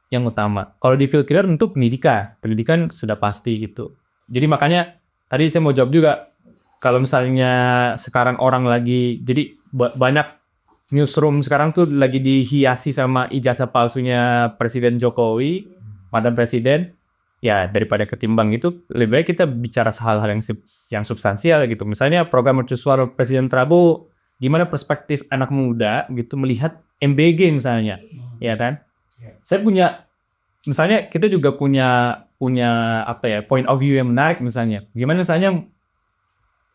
yang utama. Kalau di field career tentu pendidikan sudah pasti gitu. Jadi makanya tadi saya mau jawab juga, kalau misalnya sekarang orang lagi, jadi banyak newsroom sekarang tuh lagi dihiasi sama ijazah palsunya Presiden Jokowi, mantan presiden. Ya daripada ketimbang itu lebih baik kita bicara hal-hal yang substansial gitu. Misalnya program mercusuar Presiden Prabowo, gimana perspektif anak muda gitu melihat MBG misalnya, ya kan? Saya misalnya kita juga punya apa ya, point of view yang menarik misalnya. Gimana misalnya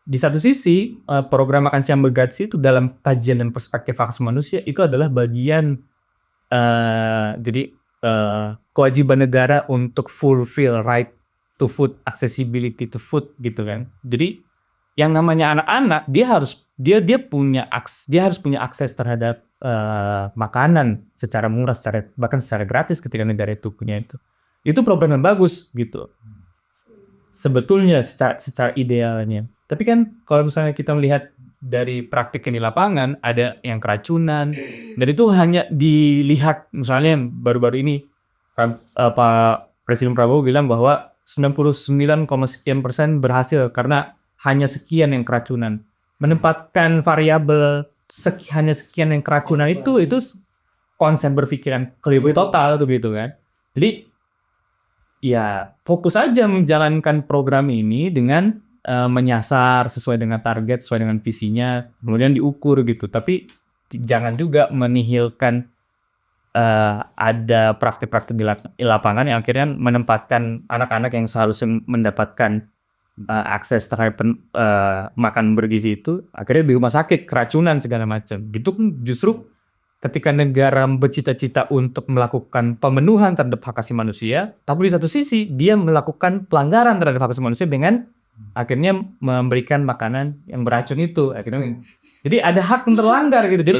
di satu sisi program makan siang bergratis itu dalam kajian dan perspektif hak asasi manusia itu adalah bagian kewajiban negara untuk fulfill right to food, accessibility to food gitu kan. Jadi yang namanya anak-anak dia harus punya akses terhadap makanan secara murah, bahkan secara gratis ketika negara itu punya itu. Itu program yang bagus gitu. Sebetulnya secara idealnya. Tapi kan kalau misalnya kita melihat dari praktik di lapangan, ada yang keracunan, dan itu hanya dilihat misalnya baru-baru ini Pak Presiden Prabowo bilang bahwa 99,sekian% berhasil karena hanya sekian yang keracunan. Menempatkan variabel hanya sekian yang keracunan itu konsep berpikiran keliru total tuh gitu kan. Jadi ya fokus aja menjalankan program ini dengan menyasar sesuai dengan target, sesuai dengan visinya, kemudian diukur gitu. Tapi jangan juga menihilkan ada praktik-praktik di lapangan yang akhirnya menempatkan anak-anak yang seharusnya mendapatkan akses terhadap makan bergizi itu akhirnya di rumah sakit, keracunan segala macam. Gitu justru ketika negara bercita-cita untuk melakukan pemenuhan terhadap hak asasi manusia, tapi di satu sisi dia melakukan pelanggaran terhadap hak asasi manusia dengan akhirnya memberikan makanan yang beracun itu. Akhirnya, jadi ada hak yang terlanggar gitu. Jadi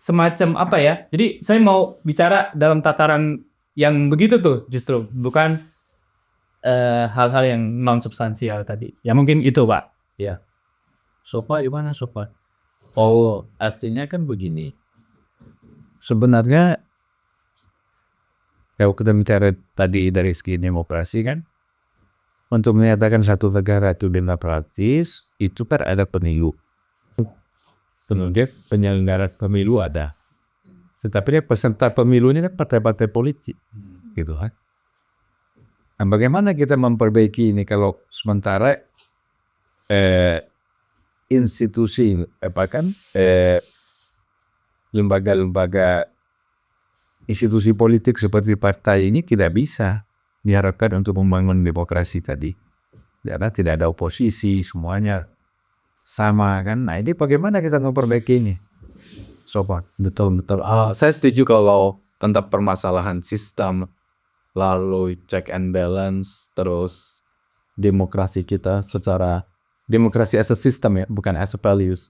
semacam apa ya? Jadi saya mau bicara dalam tataran yang begitu tuh justru, bukan hal-hal yang non substansial tadi. Ya mungkin itu Pak. Ya. Sopa gimana Sopa? Oh, artinya kan begini. Sebenarnya kalau kita bicara tadi dari segi demokrasi kan, untuk menyatakan satu negara itu demokratis, itu kan ada pemilu. Kemudian penyelenggara pemilu ada. Tetapi peserta pemilu ini kan partai-partai politik. Gitu kan. Nah, bagaimana kita memperbaiki ini kalau sementara institusi lembaga-lembaga institusi politik seperti partai ini tidak bisa diharapkan untuk membangun demokrasi tadi. Karena tidak ada oposisi, semuanya sama kan. Nah ini bagaimana kita memperbaiki ini? Sobat, Betul. Saya setuju kalau tentang permasalahan sistem, lalu check and balance, terus demokrasi kita secara demokrasi as a system ya, bukan as a values.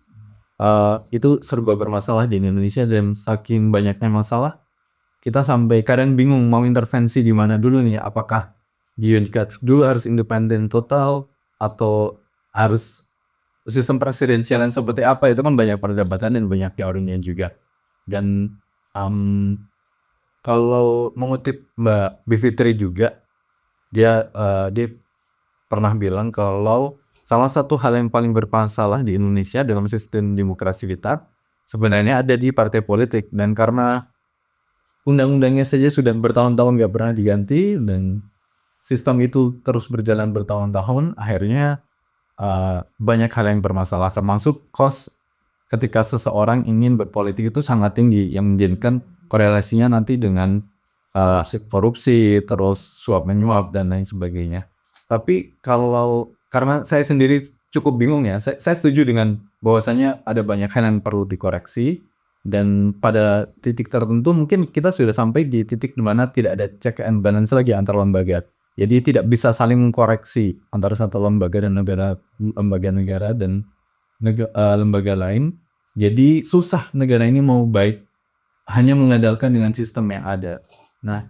Itu serba bermasalah di Indonesia dan saking banyaknya masalah, kita sampai kadang bingung mau intervensi di mana dulu nih. Apakah di UNCTAD dulu harus independen total atau harus sistem presidensial yang seperti apa? Itu kan banyak perdebatan dan banyak teorinya juga. Dan kalau mengutip Mbak Bivitri juga, dia pernah bilang kalau salah satu hal yang paling bermasalah di Indonesia dalam sistem demokrasi kita sebenarnya ada di partai politik, dan karena undang-undangnya saja sudah bertahun-tahun nggak pernah diganti dan sistem itu terus berjalan bertahun-tahun, akhirnya banyak hal yang bermasalah, termasuk cost ketika seseorang ingin berpolitik itu sangat tinggi yang menjadikan korelasinya nanti dengan korupsi, terus suap menyuap dan lain sebagainya. Tapi karena saya sendiri cukup bingung ya, saya setuju dengan bahwasanya ada banyak hal yang perlu dikoreksi, dan pada titik tertentu mungkin kita sudah sampai di titik di mana tidak ada check and balance lagi antar lembaga. Jadi tidak bisa saling mengkoreksi antara satu lembaga dan lembaga negara dan lembaga lain. Jadi susah negara ini mau baik hanya mengandalkan dengan sistem yang ada. Nah,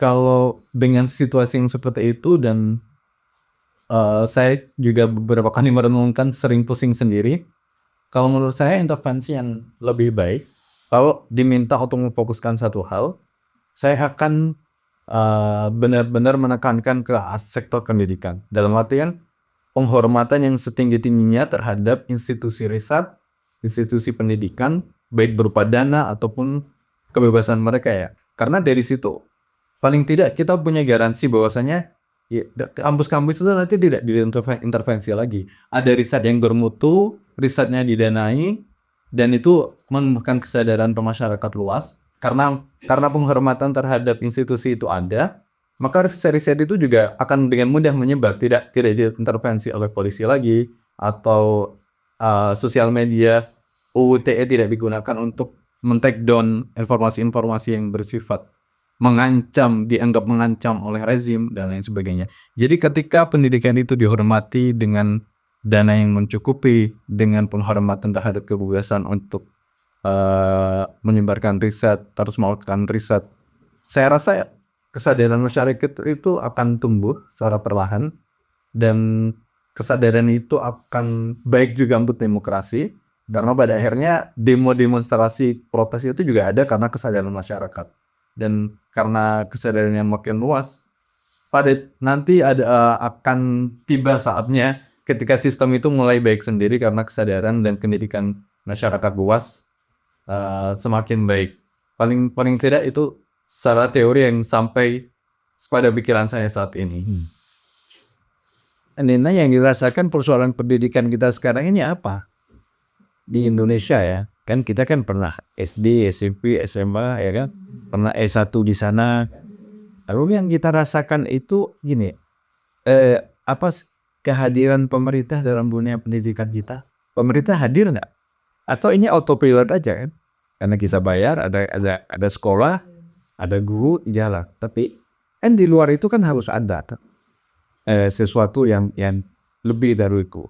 kalau dengan situasi yang seperti itu, dan saya juga beberapa kali merenungkan, sering pusing sendiri. Kalau menurut saya intervensi yang lebih baik, kalau diminta untuk memfokuskan satu hal, saya akan benar-benar menekankan ke sektor pendidikan. Dalam artian penghormatan yang setinggi-tingginya terhadap institusi riset, institusi pendidikan, baik berupa dana ataupun kebebasan mereka ya. Karena dari situ paling tidak kita punya garansi bahwasanya ya, kampus-kampus itu nanti tidak diintervensi lagi. Ada riset yang bermutu, risetnya didanai, dan itu menumbuhkan kesadaran masyarakat luas. Karena penghormatan terhadap institusi itu ada, maka riset-riset itu juga akan dengan mudah menyebar, tidak diintervensi oleh polisi lagi, atau sosial media UU ITE tidak digunakan untuk men-take down informasi-informasi yang bersifat dianggap mengancam oleh rezim dan lain sebagainya. Jadi ketika pendidikan itu dihormati dengan dana yang mencukupi, dengan penghormatan terhadap kebebasan untuk menyebarkan riset, terus melakukan riset, saya rasa kesadaran masyarakat itu akan tumbuh secara perlahan, dan kesadaran itu akan baik juga untuk demokrasi, karena pada akhirnya demonstrasi protes itu juga ada karena kesadaran masyarakat. Dan karena kesadaran yang makin luas, nanti akan tiba saatnya ketika sistem itu mulai baik sendiri karena kesadaran dan pendidikan masyarakat luas semakin baik. Paling tidak itu salah teori yang sampai pada pikiran saya saat ini. Nina, yang dirasakan persoalan pendidikan kita sekarang ini apa? Di Indonesia ya, kan kita kan pernah SD, SMP, SMA ya kan, pernah S1 di sana. Lalu yang kita rasakan itu gini, kehadiran pemerintah dalam dunia pendidikan kita? Pemerintah hadir nggak? Atau ini autopilot aja kan? Karena kita bayar, ada sekolah, ada guru, jalan. Tapi kan di luar itu kan harus ada sesuatu yang lebih dari itu.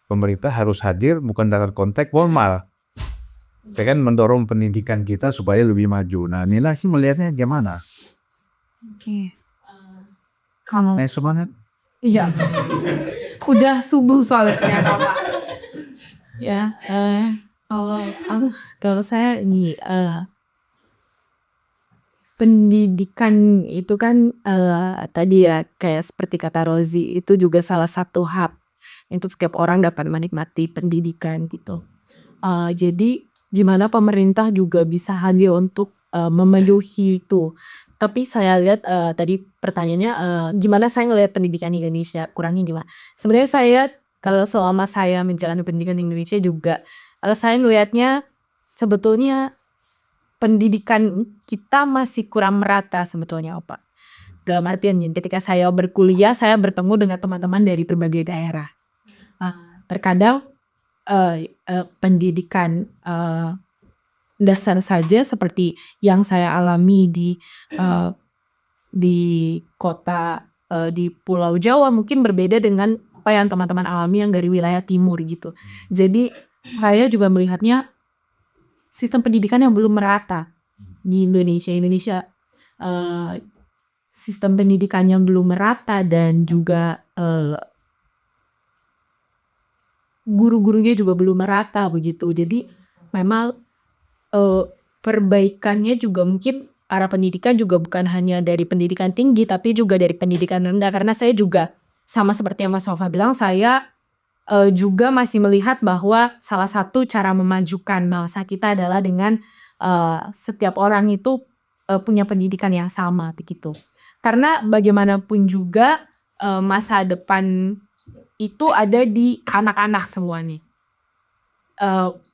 Pemerintah harus hadir bukan dalam konteks formal, ya kan, mendorong pendidikan kita supaya lebih maju. Nah, Nila sih melihatnya gimana? Oke. Kalau Semangat. iya, udah subuh soalnya Pak. Ya, kalau saya ini pendidikan itu kan tadi ya kayak seperti kata Rozi, itu juga salah satu hak untuk setiap orang dapat menikmati pendidikan gitu. Jadi gimana pemerintah juga bisa hadir untuk memenuhi itu. Tapi saya lihat tadi pertanyaannya gimana saya ngelihat pendidikan di Indonesia kurangnya gimana. Sebenarnya saya kalau selama saya menjalani pendidikan di Indonesia juga saya ngelihatnya sebetulnya pendidikan kita masih kurang merata sebetulnya Pak. Dalam artian ketika saya berkuliah saya bertemu dengan teman-teman dari berbagai daerah. Terkadang pendidikan dasar saja seperti yang saya alami di kota di Pulau Jawa mungkin berbeda dengan apa yang teman-teman alami yang dari wilayah timur gitu. Jadi saya juga melihatnya sistem pendidikan yang belum merata di Indonesia. Sistem pendidikan yang belum merata dan juga guru-gurunya juga belum merata begitu. Jadi memang perbaikannya juga mungkin arah pendidikan juga bukan hanya dari pendidikan tinggi tapi juga dari pendidikan rendah, karena saya juga sama seperti yang Mas Sofa bilang, saya juga masih melihat bahwa salah satu cara memajukan bangsa kita adalah dengan setiap orang itu punya pendidikan yang sama begitu. Karena bagaimanapun juga masa depan itu ada di anak-anak semua nih.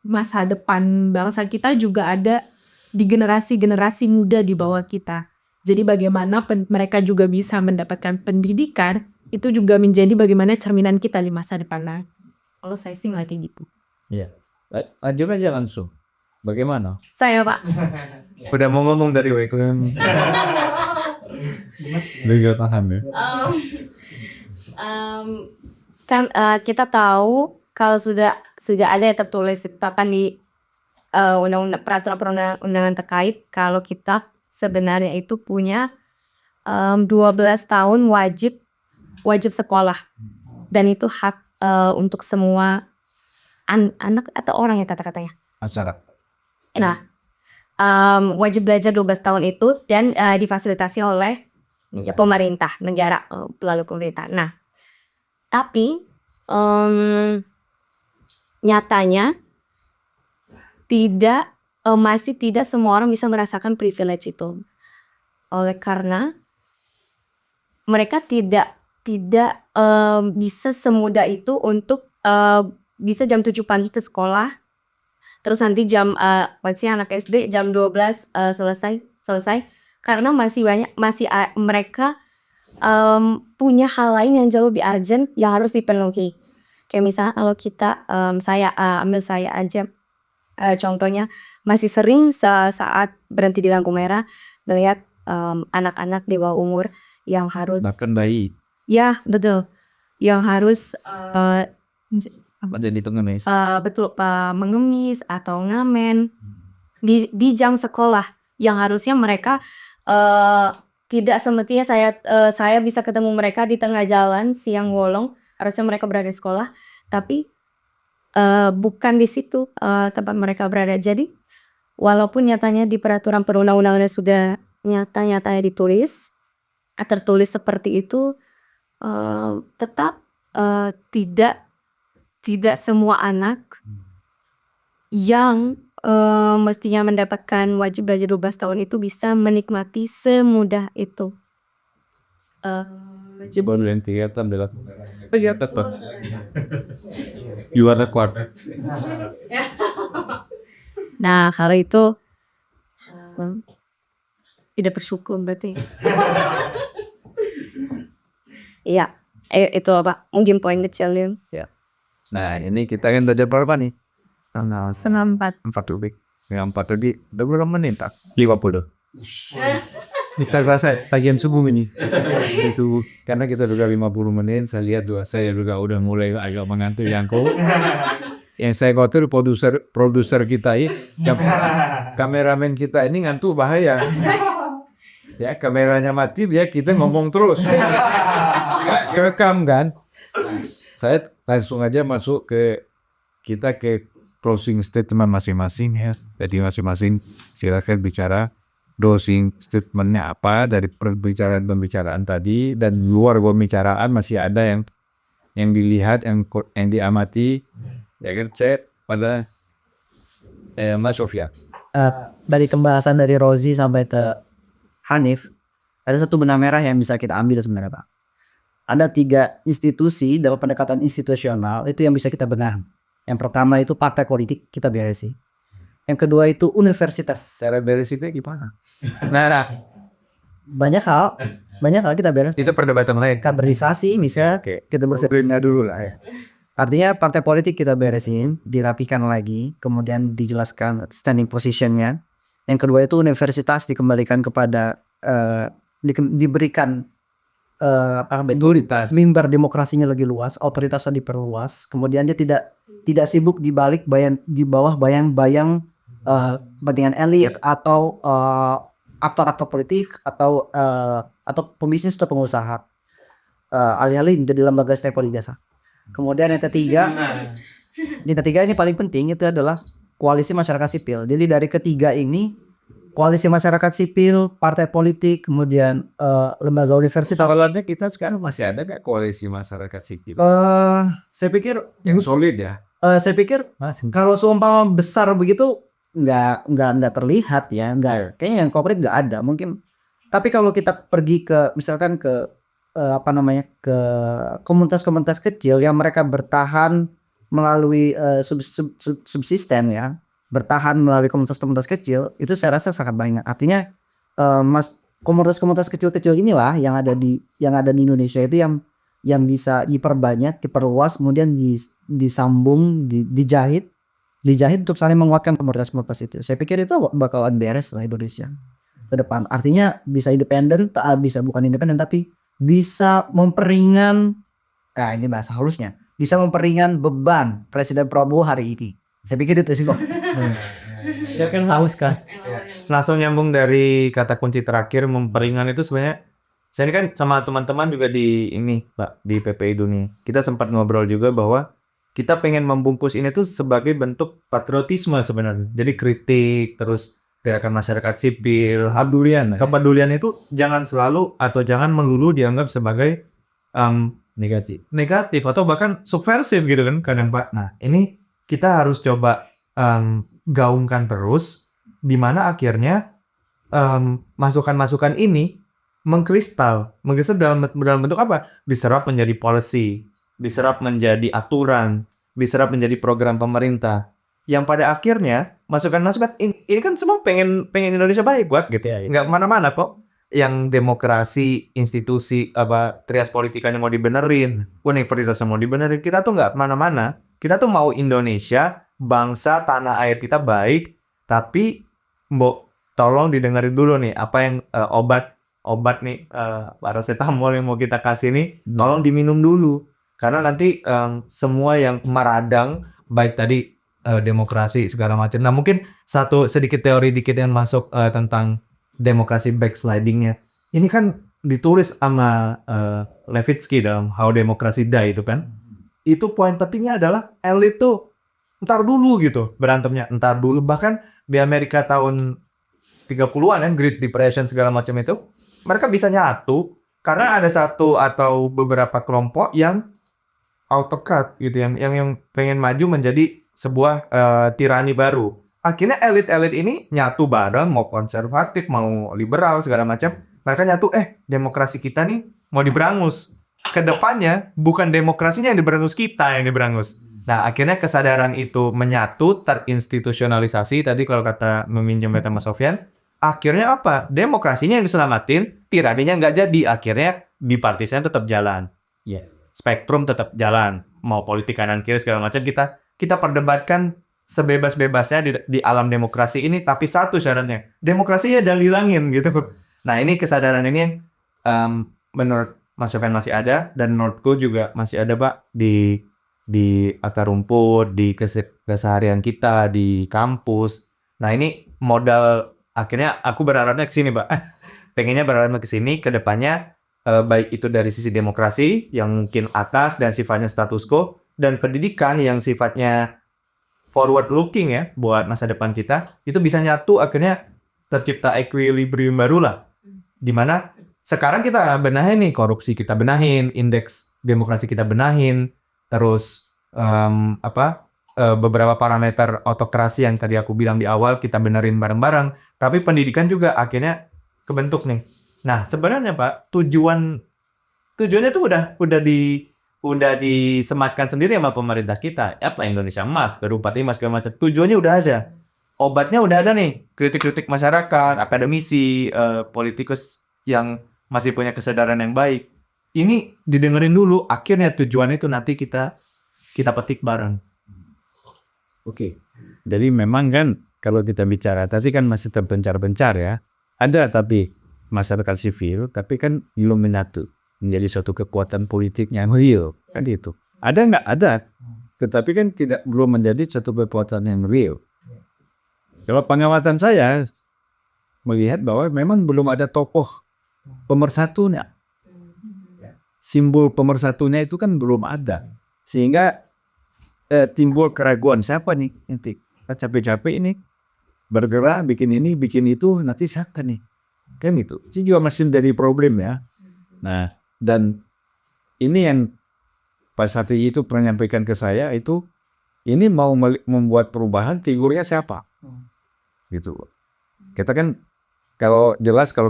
Masa depan bangsa kita juga ada di generasi-generasi muda di bawah kita. Jadi bagaimana mereka juga bisa mendapatkan pendidikan itu juga menjadi bagaimana cerminan kita di masa depan. Kalau saya sih ngeliatnya gitu. Iya. Lanjut aja langsung. Bagaimana? Saya Pak. Udah mau ngomong dari WKM. Gak paham ya. Kan kita tahu kalau sudah ada yang tertulis ditetapkan di undang-undang peraturan perundang-undangan terkait kalau kita sebenarnya itu punya 12 tahun wajib sekolah, dan itu hak untuk semua anak atau orang ya kata-katanya. Masyarakat. Nah, wajib belajar 12 tahun itu dan difasilitasi oleh pemerintah negara melalui pemerintah. Nah, tapi nyatanya masih tidak semua orang bisa merasakan privilege itu. Oleh karena mereka tidak bisa semudah itu untuk bisa jam 7 pagi ke sekolah, terus nanti masih anak SD jam 12 selesai karena masih mereka punya hal lain yang jauh lebih urgent yang harus dipenuhi. Kayak misalnya kalau kita ambil saya aja contohnya, masih sering saat berhenti di lampu merah melihat anak-anak di bawah umur yang harus Bahkan bayi. ya betul yang harus Ada di tengah mes. betul mengemis atau ngamen di jam sekolah yang harusnya mereka tidak semestinya saya bisa ketemu mereka di tengah jalan siang bolong, harusnya mereka berada di sekolah, tapi bukan di situ tempat mereka berada. Jadi walaupun nyatanya di peraturan perundang-undangannya sudah nyata-nyatanya tertulis seperti itu, tetap tidak semua anak yang mestinya mendapatkan wajib belajar 12 tahun itu bisa menikmati semudah itu. Coba dulu yang 3 tahun adalah tetap. You are required. Nah, kalau itu tidak bersyukur berarti. Iya, itu apa? Mungkin poin kecilnya. Nah, ini kita kan udah berapa nih? Setengah 4. 4 lebih. Yang 4 lebih. Udah berapa menit tak? 50. Kita rasa bagian subuh ini. Di subuh. Karena kita udah 50 menit. Saya lihat saya juga udah mulai agak mengantuk Yanko. Yang saya khawatir produser kita ini, kameramen kita ini ngantuk bahaya. Ya, kameranya mati, kita ngomong terus. Nggak rekam kan? Saya langsung aja masuk ke closing statement masing-masing ya. Jadi masing-masing silakan bicara closing statementnya apa dari pembicaraan tadi, dan luar pembicaraan masih ada yang dilihat, yang diamati. Ya kan, chat pada Mas Sofia. Dari pembahasan dari Rozi sampai ke Hanif, ada satu benang merah yang bisa kita ambil sebenarnya, Pak. Ada 3 institusi dalam pendekatan institusional itu yang bisa kita benahi. Yang pertama itu partai politik, kita beresin. Yang kedua itu universitas. Cara beresinnya gimana? Nah, banyak hal kita beres. Itu perdebatan lain. Kaderisasi misalnya, kita beresin dulu lah ya. Artinya partai politik kita beresin, dirapikan lagi, kemudian dijelaskan standing positionnya. Yang kedua itu universitas dikembalikan kepada diberikan mimbar demokrasinya lebih luas, otoritasnya diperluas, kemudian dia tidak sibuk di bawah bayang-bayang kepentingan elit atau aktor-aktor politik atau pembisnis atau pengusaha, alih-alih menjadi lembaga stakeholder jasa. Kemudian yang ketiga ini paling penting, itu adalah koalisi masyarakat sipil. Jadi dari ketiga ini, koalisi masyarakat sipil, partai politik, kemudian lembaga universitas. Awalnya kita sekarang masih ada nggak koalisi masyarakat sipil? Saya pikir Yang solid ya. saya pikir kalau seumpama besar begitu nggak terlihat ya, kayaknya yang korporat nggak ada mungkin. Tapi kalau kita pergi ke misalkan ke ke komunitas-komunitas kecil yang mereka bertahan melalui subsisten ya, bertahan melalui komunitas-komunitas kecil, itu saya rasa sangat banyak. Artinya komunitas-komunitas kecil-kecil inilah yang ada di Indonesia itu yang bisa diperbanyak, diperluas, kemudian disambung, dijahit untuk saling menguatkan komunitas-komunitas itu. Saya pikir itu bakalan beres lah Indonesia ke depan. Artinya bisa independen, bukan independen tapi bisa memperingan, ini bahasa halusnya, bisa memperingan beban Presiden Prabowo hari ini. Saya pikir itu sih kok. Ya kan haus kan. Langsung nyambung dari kata kunci terakhir, memperingan itu sebenarnya. Saya ini kan sama teman-teman juga di Pak, di PPI Dunia. Kita sempat ngobrol juga bahwa kita pengen membungkus ini tuh sebagai bentuk patriotisme sebenarnya. Jadi kritik, terus gerakan masyarakat sipil, kepedulian itu jangan selalu atau jangan melulu dianggap sebagai negatif atau bahkan subversif gitu kan kadang Pak. Nah ini kita harus coba gaungkan terus, di mana akhirnya masukan-masukan ini mengkristal dalam bentuk apa? Diserap menjadi policy, diserap menjadi aturan, diserap menjadi program pemerintah. Yang pada akhirnya masukan-masukan ini kan semua pengen Indonesia baik buat gitu ya. Nggak mana-mana kok. Yang demokrasi, institusi, trias politikanya mau dibenerin, universitasnya mau dibenerin, kita tuh nggak mana-mana. Kita tuh mau Indonesia, bangsa, tanah air kita baik, tapi tolong didengerin dulu nih apa yang obat nih paracetamol yang mau kita kasih nih, tolong diminum dulu. Karena nanti semua yang meradang baik tadi demokrasi segala macam. Nah, mungkin satu sedikit teori dikit yang masuk tentang demokrasi backslidingnya. Ini kan ditulis sama Levitsky dalam How Democracy Die itu kan. Itu poin pentingnya adalah elit tuh ntar dulu gitu berantemnya, ntar dulu. Bahkan di Amerika tahun 30-an kan, Great Depression segala macam itu, mereka bisa nyatu karena ada satu atau beberapa kelompok yang autocrat gitu, yang pengen maju menjadi sebuah tirani baru. Akhirnya elit-elit ini nyatu bareng, mau konservatif, mau liberal segala macam. Mereka nyatu, demokrasi kita nih mau diberangus. Kedepannya bukan demokrasinya yang diberangus, kita yang diberangus. Nah, akhirnya kesadaran itu menyatu, terinstitusionalisasi. Tadi kalau kata meminjam kata Mas Sofyan, akhirnya apa? Demokrasinya yang diselamatin, tiraninya nggak jadi. Akhirnya bipartisan tetap jalan. Spektrum tetap jalan. Mau politik kanan kiri segala macam, kita perdebatkan sebebas-bebasnya di alam demokrasi ini. Tapi satu syaratnya, demokrasinya jangan hilangin gitu. Nah, ini kesadaran ini menurut Mas Sofyan masih ada, dan menurutku juga masih ada, Pak, di akar rumput, di keseharian kita, di kampus. Nah, ini modal, akhirnya aku berharapnya ke sini, Pak. Pengennya berharapnya ke sini, ke depannya, baik itu dari sisi demokrasi, yang mungkin atas dan sifatnya status quo, dan pendidikan yang sifatnya forward looking ya, buat masa depan kita, itu bisa nyatu, akhirnya tercipta equilibrium baru lah. Dimana sekarang kita benahin nih, korupsi kita benahin, indeks demokrasi kita benahin, terus beberapa parameter autokrasi yang tadi aku bilang di awal kita benerin bareng-bareng, tapi pendidikan juga akhirnya kebentuk nih. Nah, sebenarnya Pak, tujuannya tuh udah disematkan sendiri sama pemerintah kita. Apa Indonesia Emas, 2045 segala macam. Tujuannya udah ada. Obatnya udah ada nih. Kritik-kritik masyarakat, akademisi, politikus yang masih punya kesadaran yang baik. Ini didengerin dulu, akhirnya tujuan itu nanti kita petik bareng. Oke. Jadi memang kan kalau kita bicara tadi kan masih terpencar-pencar ya. Ada tapi masyarakat sivil, tapi kan belum menyatu menjadi suatu kekuatan politik yang real, kan itu. Ada nggak? Ada. Tetapi kan belum menjadi suatu kekuatan yang real. Kalau pengamatan saya melihat bahwa memang belum ada tokoh pemersatunya. Simbol pemersatunya itu kan belum ada. Sehingga timbul keraguan, siapa nih nanti? Kita capek-capek ini bergerak, bikin ini, bikin itu, nanti siapa nih? Kan itu. Ini juga masih dari problem ya. Nah, dan ini yang Pak Sati itu pernah menyampaikan ke saya itu, ini mau membuat perubahan, figurnya siapa? Gitu. Kita kan kalau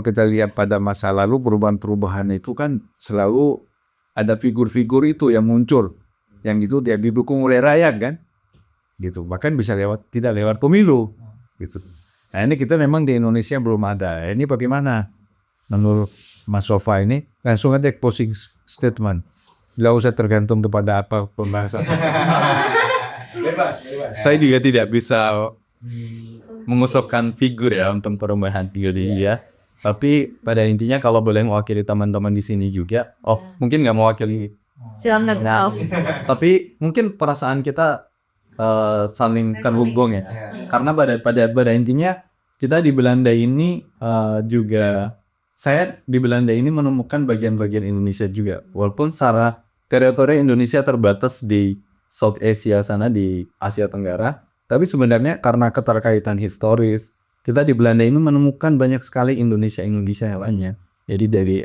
kita lihat pada masa lalu perubahan-perubahan itu kan selalu ada figur-figur itu yang muncul, yang itu dia didukung oleh rakyat kan, gitu. Bahkan bisa tidak lewat pemilu, gitu. Nah ini kita memang di Indonesia belum ada. Ini bagaimana menurut Mas Sofa ini? Langsung aja closing statement. Tidak usah tergantung kepada apa pembahasan. Saya juga tidak bisa mengusulkan figur ya untuk perubahan Indonesia. Tapi pada intinya kalau boleh mewakili teman-teman di sini juga, mungkin nggak mewakili. Silakan. Tapi mungkin perasaan kita saling terhubung ya. Karena pada intinya kita di Belanda ini juga, saya di Belanda ini menemukan bagian-bagian Indonesia juga. Walaupun secara teritori Indonesia terbatas di South Asia sana, di Asia Tenggara. Tapi sebenarnya karena keterkaitan historis, kita di Belanda ini menemukan banyak sekali Indonesia yang lainnya. Jadi dari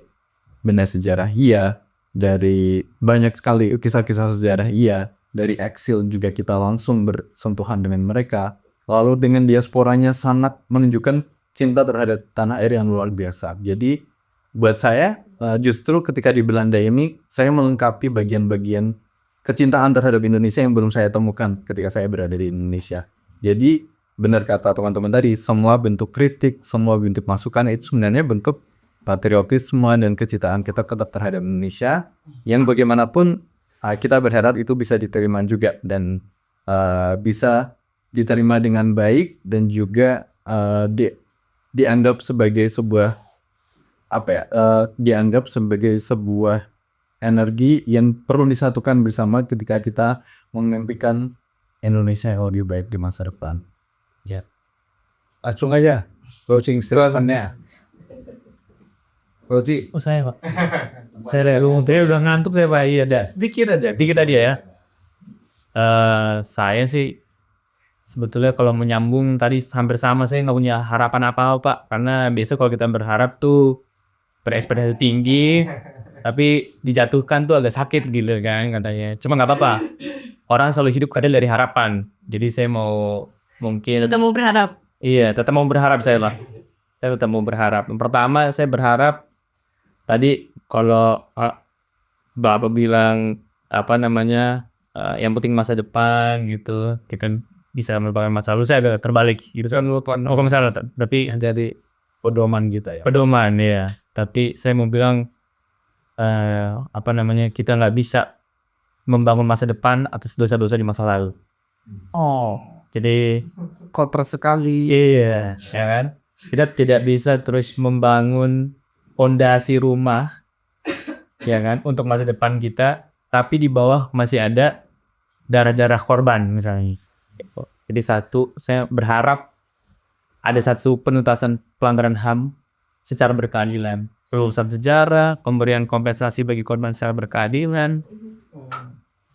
benda sejarah iya, dari banyak sekali kisah-kisah sejarah iya, dari eksil juga kita langsung bersentuhan dengan mereka. Lalu dengan diasporanya sangat menunjukkan cinta terhadap tanah air yang luar biasa. Jadi buat saya justru ketika di Belanda ini saya melengkapi bagian-bagian kecintaan terhadap Indonesia yang belum saya temukan ketika saya berada di Indonesia. Jadi benar kata teman-teman tadi, semua bentuk kritik, semua bentuk masukan itu sebenarnya bentuk patriotisme dan kecintaan kita terhadap Indonesia yang bagaimanapun kita berharap itu bisa diterima juga dan bisa diterima dengan baik dan juga dianggap sebagai sebuah dianggap sebagai sebuah energi yang perlu disatukan bersama ketika kita memimpikan Indonesia yang lebih baik di masa depan. Langsung aja closing statementnya. Roji, Oh saya Pak. Saya udah ngantuk saya Pak. Iya ada sedikit aja ya. Saya sih sebetulnya kalau menyambung tadi hampir sama, saya nggak punya harapan apa-apa Pak. Karena biasa kalau kita berharap tuh berekspektasi tinggi, tapi dijatuhkan tuh agak sakit gitu kan katanya. Cuma nggak apa-apa. Orang selalu hidup kadang dari harapan. Jadi saya mau mungkin Kita mau berharap. iya, tetap mau berharap saya lah. Saya tetap mau berharap. Yang pertama, saya berharap tadi kalau Bapak bilang yang penting masa depan gitu, kita bisa melupakan masa lalu. Saya agak terbalik gitu kan, kalau misalnya tapi jadi pedoman kita ya. pedoman ya. Tapi saya mau bilang kita nggak bisa membangun masa depan atas dosa-dosa di masa lalu. Jadi kontras sekali. iya, ya kan? Kita tidak bisa terus membangun fondasi rumah, ya kan, untuk masa depan kita, tapi di bawah masih ada darah-darah korban misalnya. Jadi saya berharap ada satu penuntasan pelanggaran HAM secara berkeadilan, kelulusan sejarah, pemberian kompensasi bagi korban secara berkeadilan,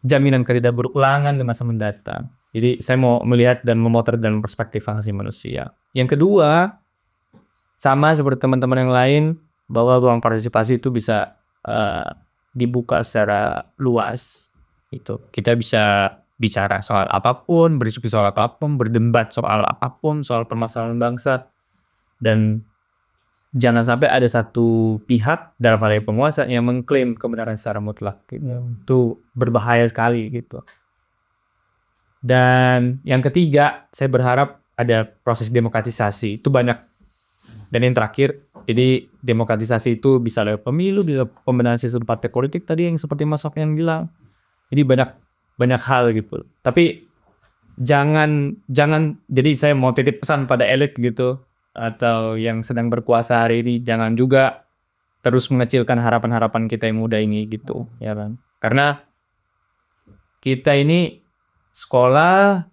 jaminan tidak berulangan di masa mendatang. Jadi saya mau melihat dan memotret dalam perspektif hak asasi manusia. Yang kedua, sama seperti teman-teman yang lain, bahwa ruang partisipasi itu bisa dibuka secara luas. Itu kita bisa bicara soal apapun, berdiskusi soal apapun, berdebat soal apapun, soal permasalahan bangsa, dan jangan sampai ada satu pihak dalam hal ini penguasa yang mengklaim kebenaran secara mutlak. Itu berbahaya sekali gitu. Dan yang ketiga, saya berharap ada proses demokratisasi. Itu banyak. Dan yang terakhir, jadi demokratisasi itu bisa lewat pemilu, bisa pembenahan sistem partai politik tadi yang seperti Mas Sofyan bilang. Jadi banyak hal gitu. Tapi jangan jadi saya mau titip pesan pada elit gitu, atau yang sedang berkuasa hari ini, jangan juga terus mengecilkan harapan-harapan kita yang muda ini gitu, ya kan? Karena kita ini sekolah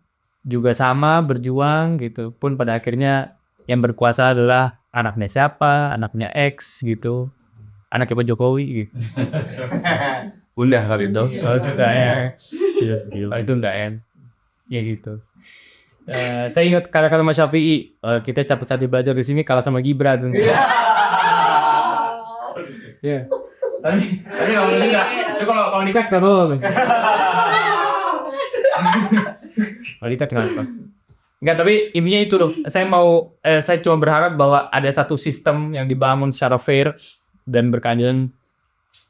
juga sama berjuang gitu, pun pada akhirnya yang berkuasa adalah anaknya siapa, anaknya X gitu, anaknya Pak Jokowi gitu. Udah kali itu. Itu enggak ya gitu. Saya ingat kata-kata Mas Syafi'i, kita capek-capek belajar di sini kalah sama Gibran. Ya. Tapi kalau nikah terus. Wanita kenapa? Enggak, tapi intinya itu loh. Saya cuma berharap bahwa ada satu sistem yang dibangun secara fair dan berkeadilan,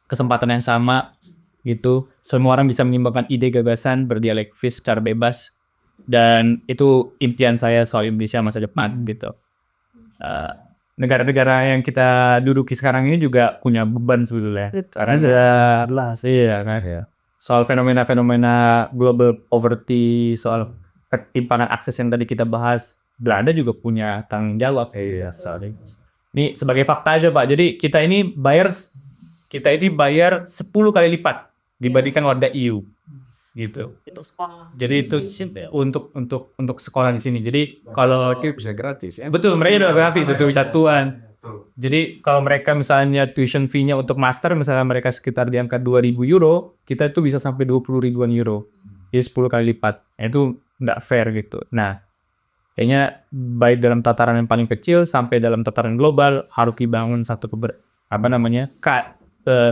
kesempatan yang sama gitu. Semua orang bisa menyimbangkan ide gagasan, berdialektis secara bebas, dan itu impian saya soal Indonesia masa depan gitu. Negara-negara yang kita duduki sekarang ini juga punya beban sebetulnya. Karena jelas iya kan. Soal fenomena-fenomena global poverty, soal ketimpangan akses yang tadi kita bahas, Belanda juga punya tanggung jawab. Sorry. Ini sebagai fakta aja Pak. Jadi kita ini bayar 10 kali lipat dibandingkan warga EU. Gitu. Jadi itu untuk sekolah di sini. Jadi kalau Bisa gratis ya. betul, mereka udah gratis untuk wisatuan. Jadi kalau mereka misalnya tuition fee-nya untuk master misalnya mereka sekitar di angka 2.000 euro, kita itu bisa sampai 20 ribuan euro. Jadi 10 kali lipat. Itu nggak fair gitu. Nah, kayaknya baik dalam tataran yang paling kecil sampai dalam tataran global harus dibangun satu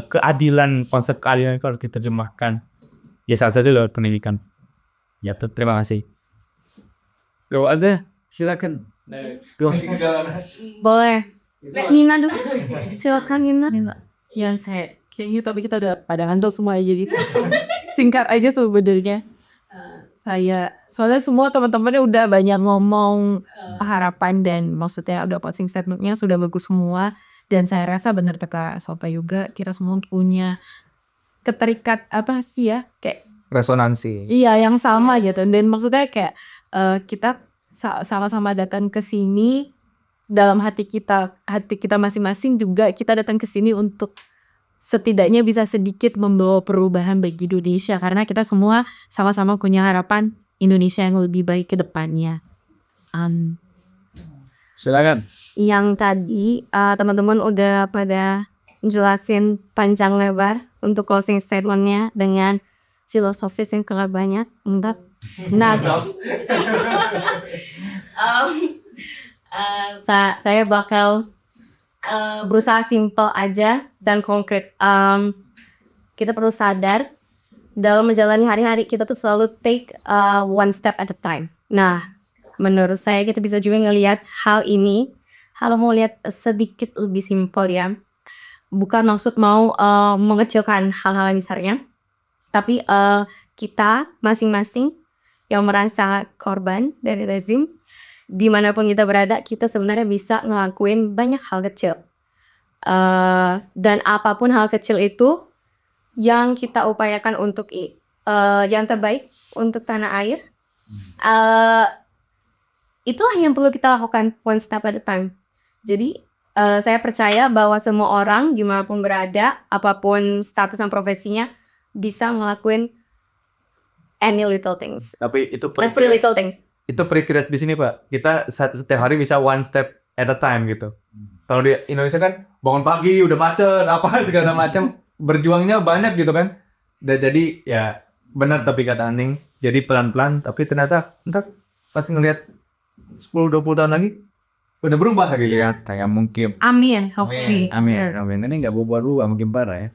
keadilan, konsep keadilan itu harus diterjemahkan. Ya salah satu lewat pendidikan. Ya, terima kasih. Kalau ada silakan. Boleh. Nina dulu. Silakan Nina. Yang saya kayaknya tapi kita udah pada ngantuk semua ya, jadi singkat aja sebenarnya. Soalnya semua teman-temannya udah banyak ngomong harapan dan maksudnya udah posting statementnya sudah bagus semua, dan saya rasa benar kata Sopa juga, kita semua punya keterikat kayak Resonansi. iya yang sama gitu, dan maksudnya kayak kita sama-sama datang ke sini dalam hati kita masing-masing juga kita datang ke sini untuk setidaknya bisa sedikit membawa perubahan bagi Indonesia, karena kita semua sama-sama punya harapan Indonesia yang lebih baik ke depannya. Silakan. Yang tadi teman-teman udah pada jelasin panjang lebar untuk closing statementnya dengan filosofis yang kelar banyak. Enggak. Nah, saya bakal berusaha simple aja dan konkret. Kita perlu sadar dalam menjalani hari-hari kita tuh selalu take one step at a time. Nah, menurut saya kita bisa juga ngelihat hal ini, kalau mau lihat sedikit lebih simpel ya, bukan maksud mau mengecilkan hal-hal yang besarnya, tapi kita masing-masing yang merasa korban dari rezim, dimanapun kita berada, kita sebenarnya bisa ngelakuin banyak hal kecil. Dan apapun hal kecil itu yang kita upayakan untuk yang terbaik untuk tanah air, itulah yang perlu kita lakukan one step at a time. Jadi saya percaya bahwa semua orang dimanapun berada, apapun status dan profesinya, bisa ngelakuin any little things. Tapi itu Every little things. itu privilege di sini Pak. Kita setiap hari bisa one step at a time gitu. Kalau di Indonesia kan bangun pagi udah macet apa segala macam, berjuangnya banyak gitu kan. Dan jadi ya benar tapi kata Aning, jadi pelan-pelan tapi ternyata entar pas ngelihat 10-20 tahun lagi udah berubah gitu ya. Kayak mungkin. Amin, hopefully. Amin. Ini nggak berubah mungkin parah ya.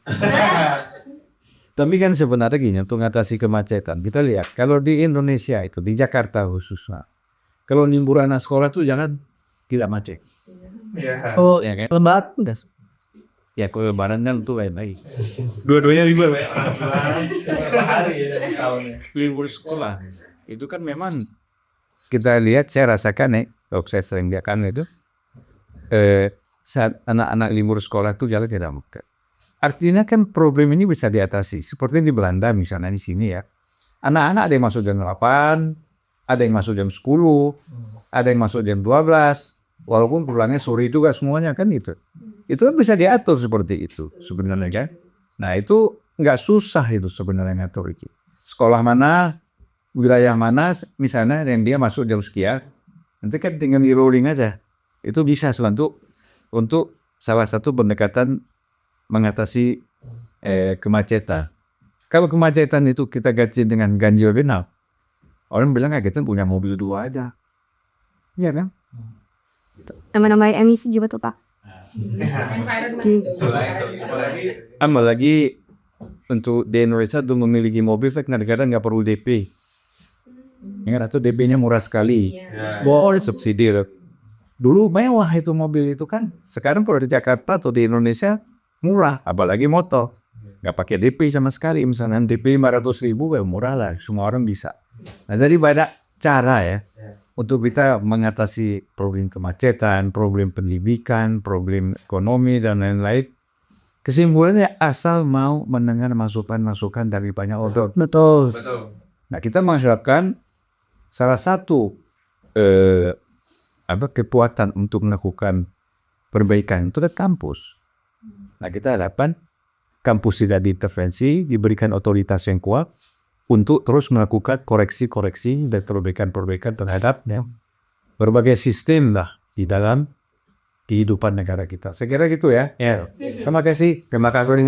Tapi kan sebenarnya gini, untuk mengatasi kemacetan, kita lihat kalau di Indonesia itu, di Jakarta khususnya, kalau liburan anak sekolah tuh jangan tidak macet. Oh, ya kan? Lebat udah. Ya kalau lebaran kan tuh baik-baik. Dua-duanya libur ya. Libur sekolah itu kan memang Kita lihat, saya rasakan saya sering lihat kan itu, saat anak-anak libur sekolah tuh jalan tidak macet. Artinya kan problem ini bisa diatasi. Seperti di Belanda misalnya di sini ya. Anak-anak ada yang masuk jam 8, ada yang masuk jam 10, ada yang masuk jam 12. Walaupun pulangnya sore juga semuanya kan itu. Itu kan bisa diatur seperti itu sebenarnya kan. Nah itu nggak susah itu sebenarnya ngatur itu. Sekolah mana, wilayah mana misalnya yang dia masuk jam sekian, nanti kan tinggal di rolling aja. Itu bisa untuk salah satu pendekatan mengatasi kemacetan. Kalau kemacetan itu kita ganti dengan ganjil genap, orang bilang kita punya mobil 2 aja. Iya kan? Nambah emisi juga tuh Pak. Apalagi untuk di Indonesia untuk memiliki mobil kadang-kadang nggak perlu DP. Ingat itu DP-nya murah sekali. Boleh subsidi. Dulu mewah itu mobil itu kan. Sekarang kalau di Jakarta atau di Indonesia murah, apalagi motor. Nggak pakai DP sama sekali. Misalnya DP 500.000 murah lah, semua orang bisa. Nah jadi banyak cara ya untuk kita mengatasi problem kemacetan, problem pendidikan, problem ekonomi dan lain-lain. Kesimpulannya asal mau mendengar masukan-masukan dari banyak orang. Betul. Nah kita mengharapkan salah satu kekuatan untuk melakukan perbaikan itu kan kampus. Nah kita harapkan kampus tidak diintervensi, diberikan otoritas yang kuat untuk terus melakukan koreksi-koreksi dan perbaikan-perbaikan terhadap berbagai sistem lah di dalam kehidupan negara kita. Saya kira gitu ya. Terima kasih. Terima kasih.